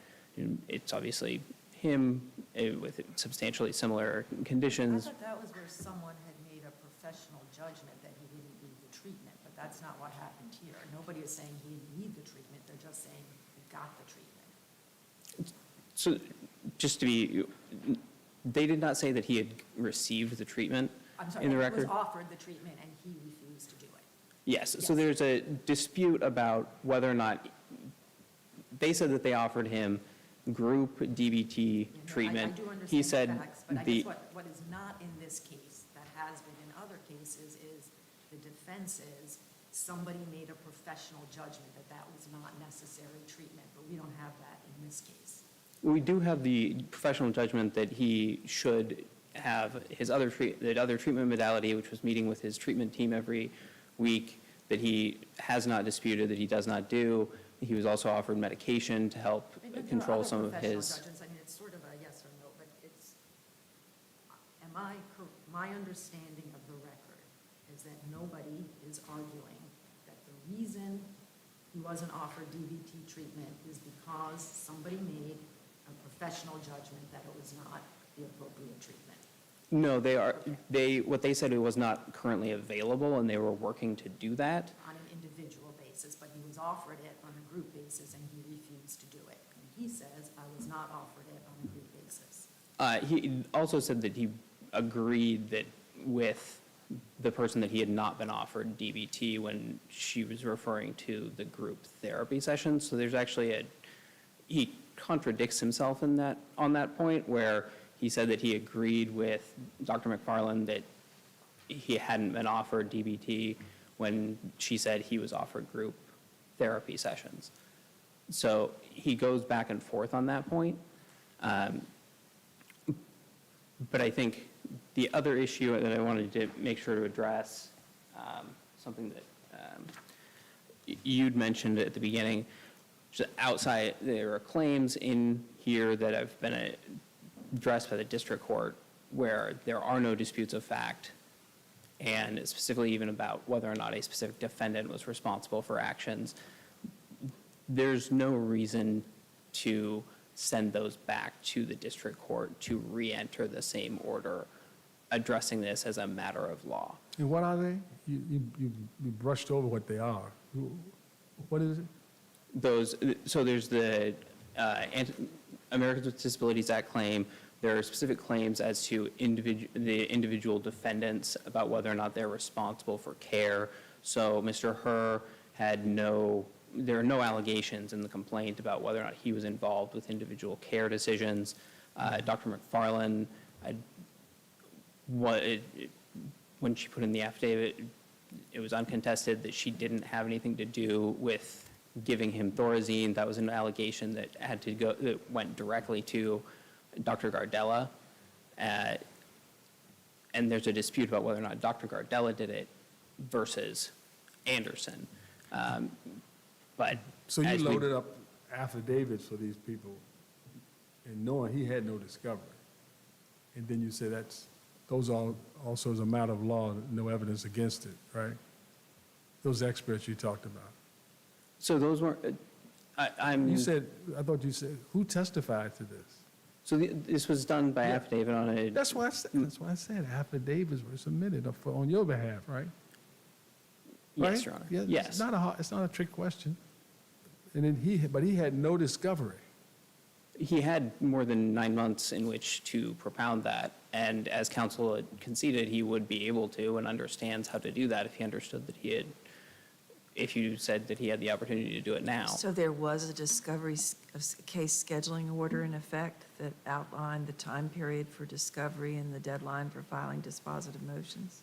it's obviously him with substantially similar conditions. I thought that was where someone had made a professional judgment that he didn't need the treatment, but that's not what happened here. Nobody is saying he didn't need the treatment, they're just saying he got the treatment. So just to be, they did not say that he had received the treatment I'm sorry, in the he record. was offered the treatment and he refused to do it. Yes, so Yes. there's a dispute about whether or not, they said that they offered him group DBT You know, treatment. I do understand He the said facts, but I the, guess what is not in this case, that has been in other cases, is the defense is somebody made a professional judgment that that was not necessary treatment, but we don't have that in this case. we do have the professional judgment that he should have his other treatment modality, which was meeting with his treatment team every week, that he has not disputed, that he does not do. He was also offered medication to help I mean, there are control other some of professional his. judgments. I mean, it's sort of a yes or no, but it's, my understanding of the record is that nobody is arguing that the reason he wasn't offered DBT treatment is because somebody made a professional judgment that it was not the appropriate treatment. No, what they said, it was not currently available, and they were working to do that. On an individual basis, but he was offered it on a group basis and he refused to do it. And he says, I was not offered it on a group basis. He also said that he agreed that with the person that he had not been offered DBT when she was referring to the group therapy sessions. So there's actually he contradicts himself in that, on that point, where he said that he agreed with Dr. McFarland that he hadn't been offered DBT when she said he was offered group therapy sessions. So he goes back and forth on that point. But I think the other issue that I wanted to make sure to address, something that you'd mentioned at the beginning, just outside, there are claims in here that have been addressed by the district court where there are no disputes of fact, and specifically even about whether or not a specific defendant was responsible for actions. There's no reason to send those back to the district court to re-enter the same order, addressing this as a matter of law. And what are they? You brushed over what they are. What is it? So there's the Americans with Disabilities Act claim. There are specific claims as to the individual defendants about whether or not they're responsible for care. So Mr. Herr there are no allegations in the complaint about whether or not he was involved with individual care decisions. Dr. McFarland, when she put in the affidavit, it was uncontested that she didn't have anything to do with giving him Thorazine. That was an allegation that that went directly to Dr. Gardella. And there's a dispute about whether or not Dr. Gardella did it versus Anderson. But So you as we- loaded up affidavits for these people and knowing he had no discovery. And then you say those are also as a matter of law, no evidence against it, right? Those experts you talked about. So those were, I thought you said, who testified to this? so this was done by affidavit on a. That's why I said affidavits were submitted on your behalf, right? Yes, Right? Your Honor. Yeah, Yes. It's not a trick question. And then he had no discovery. He had more than 9 months in which to propound that, and as counsel had conceded, he would be able to and understands how to do that if he understood that if you said that he had the opportunity to do it now. So there was a discovery case scheduling order in effect that outlined the time period for discovery and the deadline for filing dispositive motions?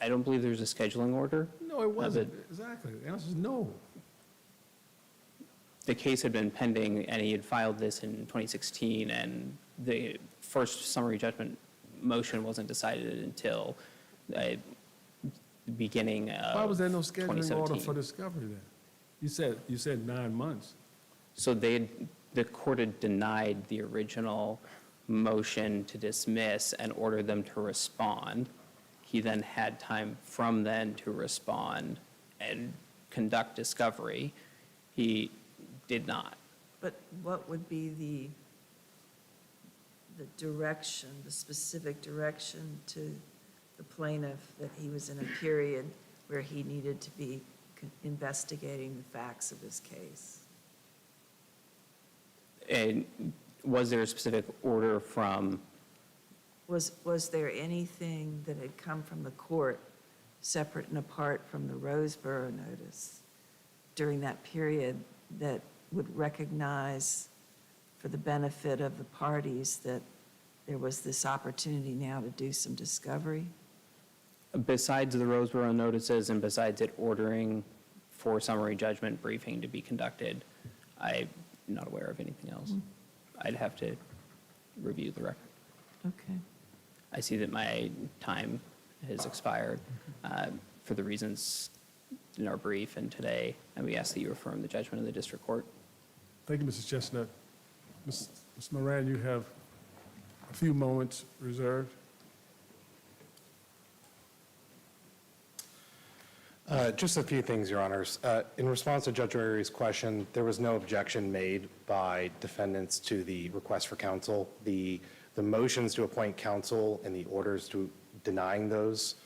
I don't believe there's a scheduling order. No, it wasn't. Exactly. The answer is no. The case had been pending, and he had filed this in 2016, and the first summary judgment motion wasn't decided until the beginning of 2017. Why was there no scheduling order for discovery then? You said 9 months. So the court had denied the original motion to dismiss and ordered them to respond. He then had time from then to respond and conduct discovery. He did not. But what would be the direction, the specific direction to the plaintiff that he was in a period where he needed to be investigating the facts of his case? And was there a specific order from, Was there anything that had come from the court separate and apart from the Roseboro notice during that period that would recognize for the benefit of the parties that there was this opportunity now to do some discovery? Besides the Roseboro notices and besides it ordering for summary judgment briefing to be conducted, I'm not aware of anything else. I'd have to review the record. Okay. I see that my time has expired for the reasons in our brief and today, and we ask that you affirm the judgment of the district court. Thank you, Mrs. Chestnut. Ms. Moran, you have a few moments reserved. Just a few things, Your Honors. In response to Judge O'Reilly's question, there was no objection made by defendants to the request for counsel. The motions to appoint counsel and the orders to denying those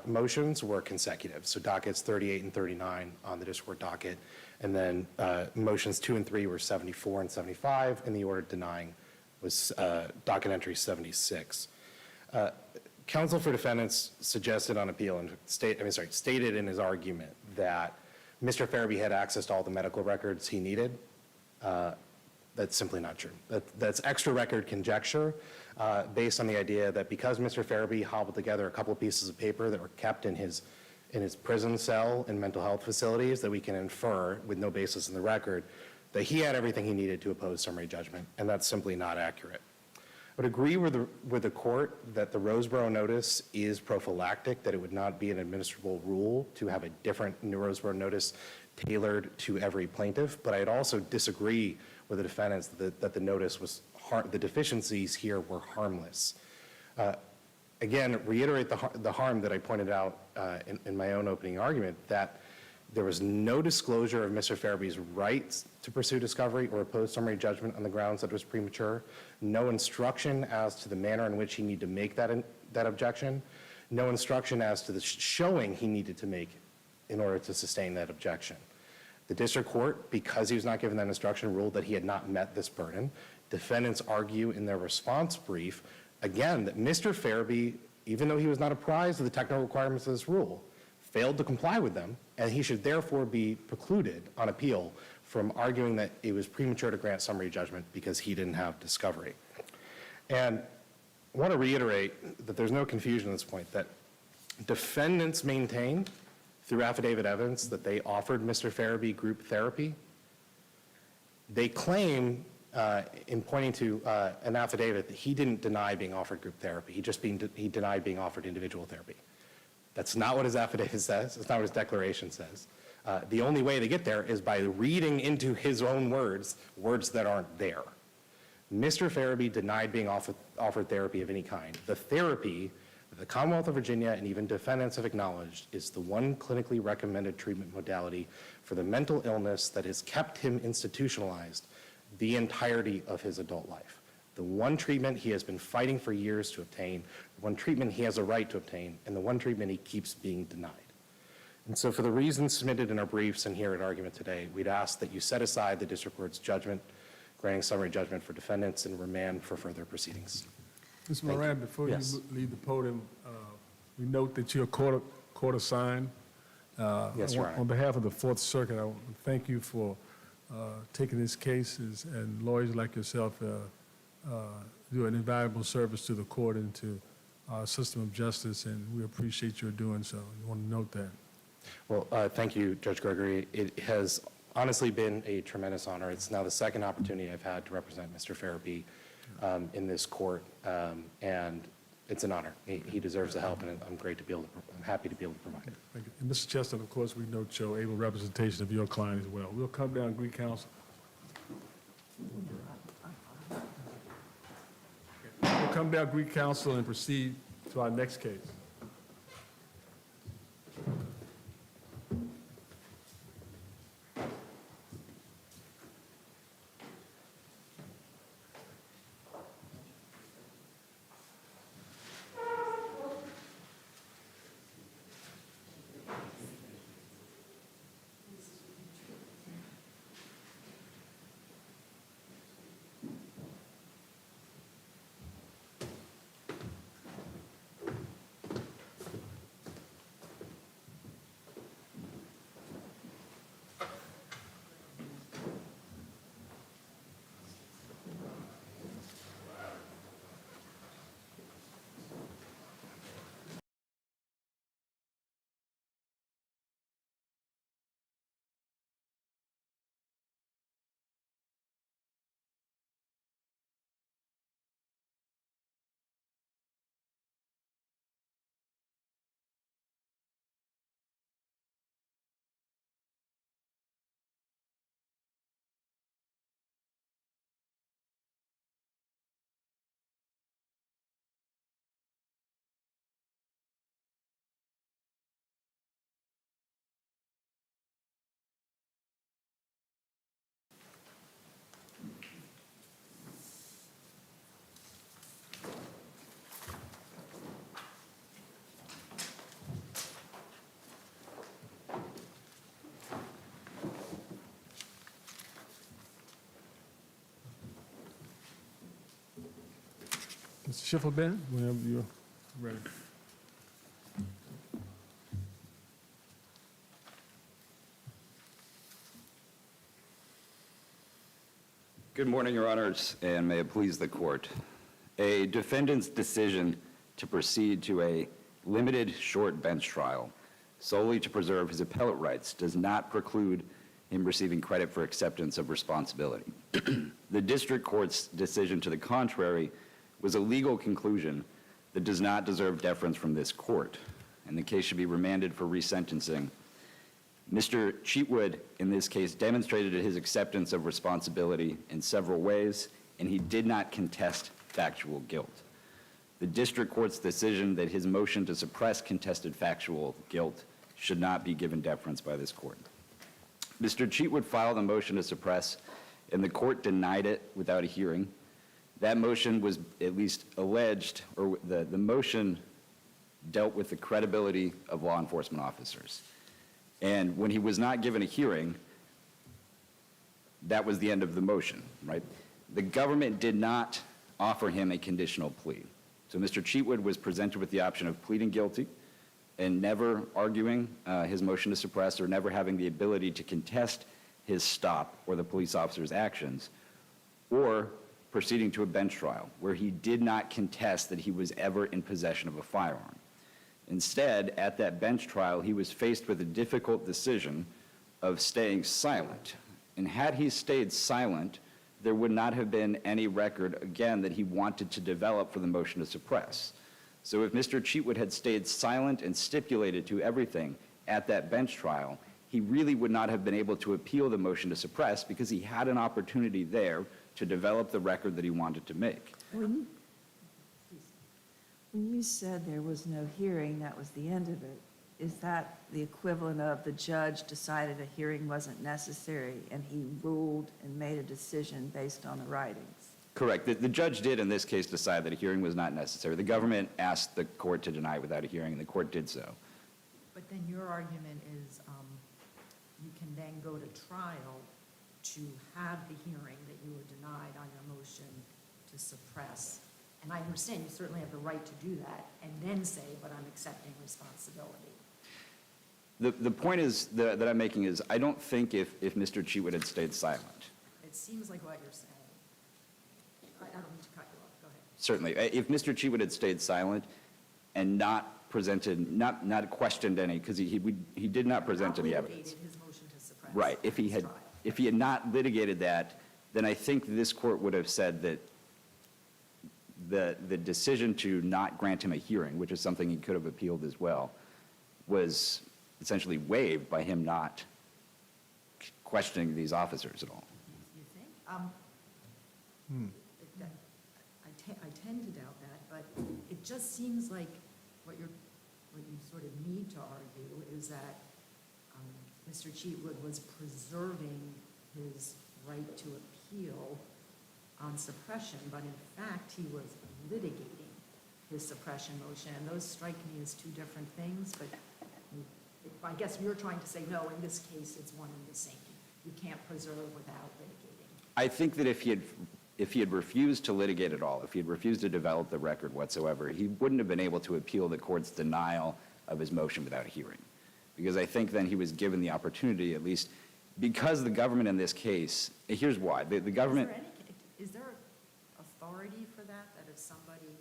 motions were consecutive. So dockets 38 and 39 on the district court docket, and then motions 2 and 3 were 74 and 75, and the order denying was docket entry 76. Counsel for defendants suggested on appeal and stated in his argument that Mr. Farabee had access to all the medical records he needed. That's simply not true. That's extra record conjecture based on the idea that because Mr. Farabee hobbled together a couple of pieces of paper that were kept in his prison cell in mental health facilities, that we can infer with no basis in the record that he had everything he needed to oppose summary judgment, and that's simply not accurate. I would agree with the court that the Roseboro notice is prophylactic, that it would not be an administrable rule to have a different Roseboro notice tailored to every plaintiff, but I'd also disagree with the defendants that the notice was the deficiencies here were harmless. Again, reiterate the harm that I pointed out in my own opening argument, that there was no disclosure of Mr. Farabee's rights to pursue discovery or oppose summary judgment on the grounds that it was premature, no instruction as to the manner in which he needed to make that objection, no instruction as to the showing he needed to make in order to sustain that objection. The district court, because he was not given that instruction, ruled that he had not met this burden. Defendants argue in their response brief, again, that Mr. Farabee, even though he was not apprised of the technical requirements of this rule, failed to comply with them, and he should therefore be precluded on appeal from arguing that it was premature to grant summary judgment because he didn't have discovery. And I want to reiterate that there's no confusion at this point, that defendants maintain through affidavit evidence that they offered Mr. Farabee group therapy. They claim in pointing to an affidavit that he didn't deny being offered group therapy. He denied being offered individual therapy. That's not what his affidavit says. It's not what his declaration says. The only way to get there is by reading into his own words, words that aren't there. Mr. Farabee denied being offered therapy of any kind. The therapy that the Commonwealth of Virginia and even defendants have acknowledged is the one clinically recommended treatment modality for the mental illness that has kept him institutionalized the entirety of his adult life. The one treatment he has been fighting for years to obtain, the one treatment he has a right to obtain, and the one treatment he keeps being denied. And so for the reasons submitted in our briefs and here at argument today, we'd ask that you set aside the district court's judgment, granting summary judgment for defendants and remand for further proceedings. Ms. Moran, before Yes. you leave the podium, we note that you're court assigned. Yes, Your Honor. On behalf of the Fourth Circuit, I want to thank you for taking these cases, and lawyers like yourself do an invaluable service to the court and to our system of justice, and we appreciate your doing so. I want to note that. Well, thank you, Judge Gregory. It has honestly been a tremendous honor. It's now the second opportunity I've had to represent Mr. Farabee in this court, and it's an honor. He deserves the help, and I'm happy to be able to provide it. Thank you. And Mr. Chestnut, of course, we note your able representation of your client as well. We'll come down and greet counsel. We'll come down, greet counsel, and proceed to our next case. Mr. Schiffelbein, whenever you're ready. Good morning, Your Honors, and may it please the court. A defendant's decision to proceed to a limited short bench trial solely to preserve his appellate rights does not preclude him receiving credit for acceptance of responsibility. The district court's decision to the contrary was a legal conclusion that does not deserve deference from this court, and the case should be remanded for resentencing. Mr. Cheatwood, in this case, demonstrated his acceptance of responsibility in several ways, and he did not contest factual guilt. The district court's decision that his motion to suppress contested factual guilt should not be given deference by this court. Mr. Cheatwood filed a motion to suppress, and the court denied it without a hearing. That motion was at least alleged, or the motion dealt with the credibility of law enforcement officers. And when he was not given a hearing, that was the end of the motion, right? The government did not offer him a conditional plea. So Mr. Cheatwood was presented with the option of pleading guilty and never arguing his motion to suppress or never having the ability to contest his stop or the police officer's actions, or proceeding to a bench trial where he did not contest that he was ever in possession of a firearm. Instead, at that bench trial, he was faced with a difficult decision of staying silent. And had he stayed silent, there would not have been any record, again, that he wanted to develop for the motion to suppress. So if Mr. Cheatwood had stayed silent and stipulated to everything at that bench trial, he really would not have been able to appeal the motion to suppress because he had an opportunity there to develop the record that he wanted to make. When you said there was no hearing, that was the end of it, is that the equivalent of the judge decided a hearing wasn't necessary and he ruled and made a decision based on the writings? Correct. The judge did, in this case, decide that a hearing was not necessary. The government asked the court to deny without a hearing, and the court did so. But then your argument is you can then go to trial to have the hearing that you were denied on your motion to suppress. And I understand you certainly have the right to do that, and then say, but I'm accepting responsibility. The point is that I'm making is I don't think if Mr. Cheatwood had stayed silent. It seems like what you're saying. I don't mean to cut you off. Go ahead. Certainly. If Mr. Cheatwood had stayed silent and not presented, not questioned any, because he did not present any evidence. Not litigated his motion to suppress. Right. If he had not litigated that, then I think this court would have said that the decision to not grant him a hearing, which is something he could have appealed as well, was essentially waived by him not questioning these officers at all. You think? I tend to doubt that, but it just seems like what you sort of need to argue is that Mr. Cheatwood was preserving his right to appeal on suppression, but in fact, he was litigating his suppression motion, and those strike me as two different things, but I guess you're trying to say, no, in this case, it's one and the same. You can't preserve without litigating. I think that if he had refused to litigate at all, if he had refused to develop the record whatsoever, he wouldn't have been able to appeal the court's denial of his motion without a hearing. Because I think then he was given the opportunity, at least, because the government in this case, here's why. The government... Is there authority for that, that if somebody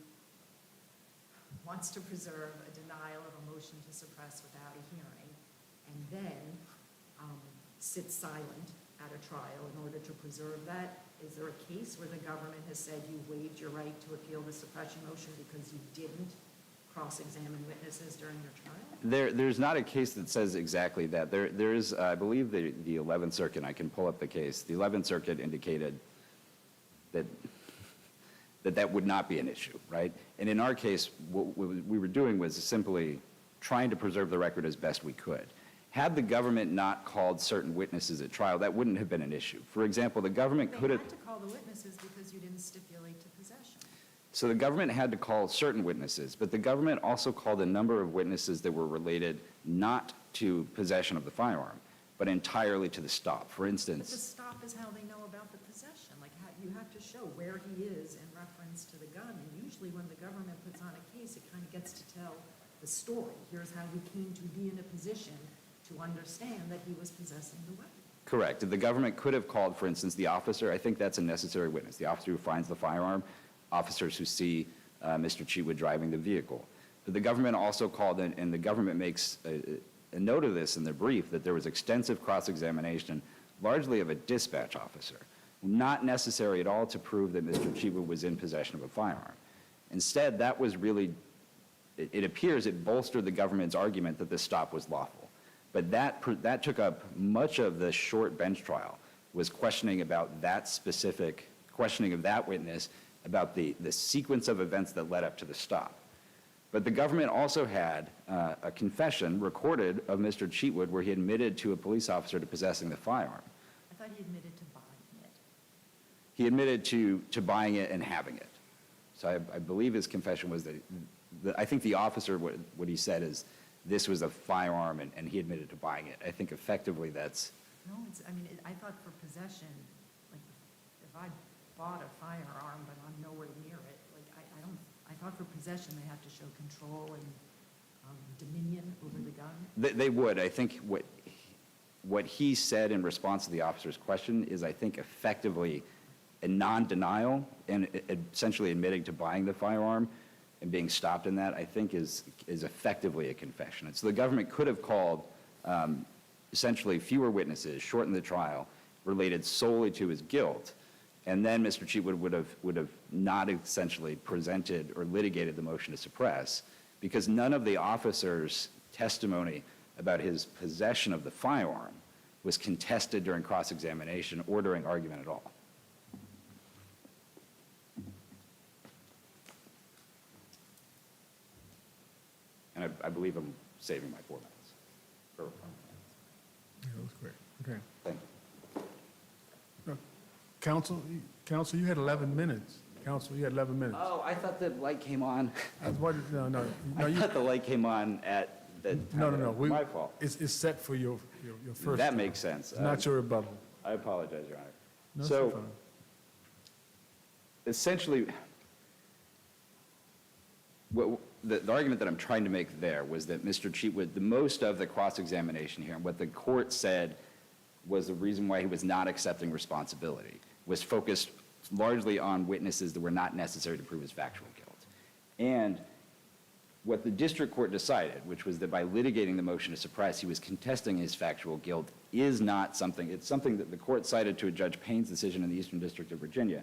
wants to preserve a denial of a motion to suppress without a hearing, and then sits silent at a trial in order to preserve that, is there a case where the government has said you waived your right to appeal the suppression motion because you didn't cross-examine witnesses during your trial? There's not a case that says exactly that. There is, I believe, the 11th Circuit, I can pull up the case, the 11th Circuit indicated that would not be an issue, right? And in our case, what we were doing was simply trying to preserve the record as best we could. Had the government not called certain witnesses at trial, that wouldn't have been an issue. For example, the government could have... They had to call the witnesses because you didn't stipulate to possession. So the government had to call certain witnesses, but the government also called a number of witnesses that were related not to possession of the firearm, but entirely to the stop. For instance... But the stop is how they know about the possession. Like, you have to show where he is in reference to the gun, and usually usually when the government puts on a case, it kind of gets to tell the story. Here's how he came to be in a position to understand that he was possessing the weapon. Correct. If the government could have called, for instance, the officer, I think that's a necessary witness, the officer who finds the firearm, officers who see Mr. Cheatwood driving the vehicle. But the government also called, and the government makes a note of this in their brief, that there was extensive cross-examination, largely of a dispatch officer, not necessary at all to prove that Mr. Cheatwood was in possession of a firearm. Instead, that was really, it appears it bolstered the government's argument that this stop was lawful. But that took up much of the short bench trial, was questioning about that specific, questioning of that witness about the sequence of events that led up to the stop. But the government also had a confession recorded of Mr. Cheatwood where he admitted to a police officer to possessing the firearm. I thought he admitted to buying it. He admitted to buying it and having it. So I believe his confession was that, I think the officer, what he said is, this was a firearm and he admitted to buying it. I think effectively that's, No, I mean, I thought for possession, like, if I bought a firearm, but I'm nowhere near it, like, I thought for possession, they have to show control and dominion over the gun. they would. I think what he said in response to the officer's question is, I think, effectively a non-denial and essentially admitting to buying the firearm and being stopped in that, I think is effectively a confession. And so the government could have called essentially fewer witnesses, shortened the trial, related solely to his guilt, and then Mr. Cheatwood would have not essentially presented or litigated the motion to suppress, because none of the officers' testimony about his possession of the firearm was contested during cross-examination or during argument at all. And I believe I'm saving my 4 minutes. Yeah, that was great. Okay. Thank you. Counsel, you had 11 minutes. Counsel, you had 11 minutes. Oh, I thought the light came on. No, I you, thought the light came on at the time. no. My fault. It's set for your first. That makes sense. It's not your rebuttal. I apologize, Your Honor. No, it's So, fine. essentially, the argument that I'm trying to make there was that Mr. Cheatwood, the most of the cross-examination here, and what the court said was the reason why he was not accepting responsibility, was focused largely on witnesses that were not necessary to prove his factual guilt. And what the district court decided, which was that by litigating the motion to suppress, he was contesting his factual guilt, is not something, it's something that the court cited to a Judge Payne's decision in the Eastern District of Virginia,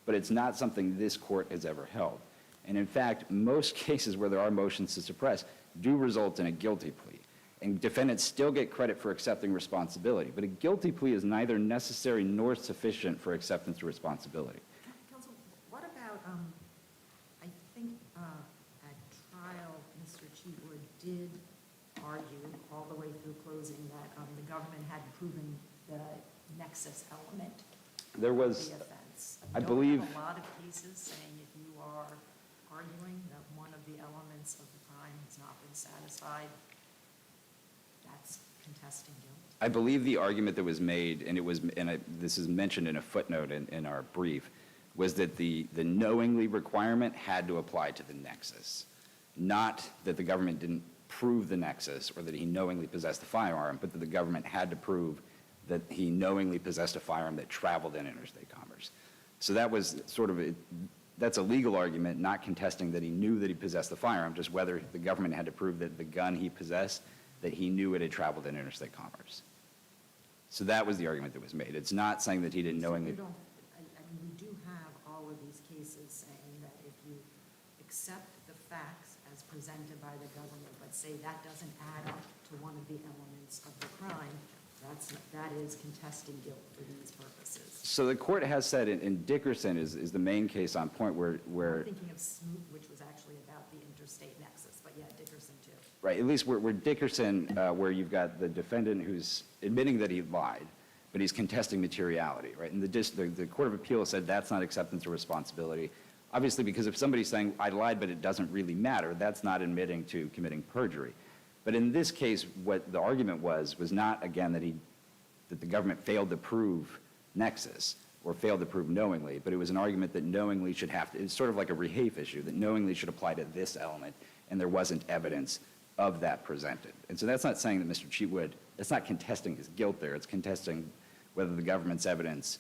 but it's not something this court has ever held. And in fact, most cases where there are motions to suppress do result in a guilty plea. And defendants still get credit for accepting responsibility. But a guilty plea is neither necessary nor sufficient for acceptance of responsibility. Counsel, what about, I think at trial, Mr. Cheatwood did argue all the way through closing that the government had proven the nexus element There of was, the offense. I Don't believe- have a lot of cases saying if you are arguing that one of the elements of the crime has not been satisfied, that's contesting guilt. I believe the argument that was made, and this is mentioned in a footnote in our brief, was that the knowingly requirement had to apply to the nexus. Not that the government didn't prove the nexus or that he knowingly possessed the firearm, but that the government had to prove that he knowingly possessed a firearm that traveled in interstate commerce. So that was sort of that's a legal argument, not contesting that he knew that he possessed the firearm, just whether the government had to prove that the gun he possessed, that he knew it had traveled in interstate commerce. So that was the argument that was made. It's not saying that he didn't knowingly. So you don't, I mean, we do have all of these cases saying that if you accept the facts as presented by the government, but say that doesn't add up to one of the elements of the crime, that is contesting guilt for these purposes. So the court has said in Dickerson is the main case on point where I'm thinking of Smoot, which was actually about the interstate nexus, but yeah, Dickerson too. right, at least where Dickerson, where you've got the defendant who's admitting that he lied, but he's contesting materiality, right? And the Court of Appeal said that's not acceptance of responsibility. Obviously, because if somebody's saying, I lied, but it doesn't really matter, that's not admitting to committing perjury. But in this case, what the argument was not, again, that the government failed to prove nexus or failed to prove knowingly, but it was an argument that knowingly should have to, it's sort of like a rehafe issue, that knowingly should apply to this element, and there wasn't evidence of that presented. And so that's not saying that Mr. Cheatwood, it's not contesting his guilt there, it's contesting whether the government's evidence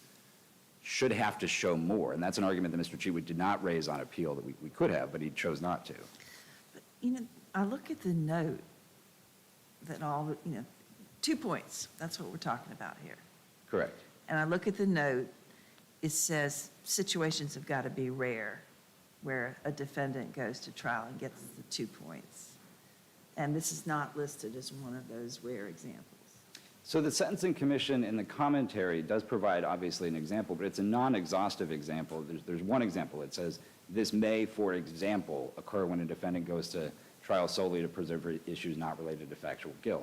should have to show more. And that's an argument that Mr. Cheatwood did not raise on appeal that we could have, but he chose not to. But, you know, I look at the note that all, 2 points, that's what we're talking about here. Correct. And I look at the note, it says situations have got to be rare where a defendant goes to trial and gets the 2 points. And this is not listed as one of those rare examples. So the Sentencing Commission in the commentary does provide obviously an example, but it's a non-exhaustive example. There's one example. It says, this may, for example, occur when a defendant goes to trial solely to preserve issues not related to factual guilt.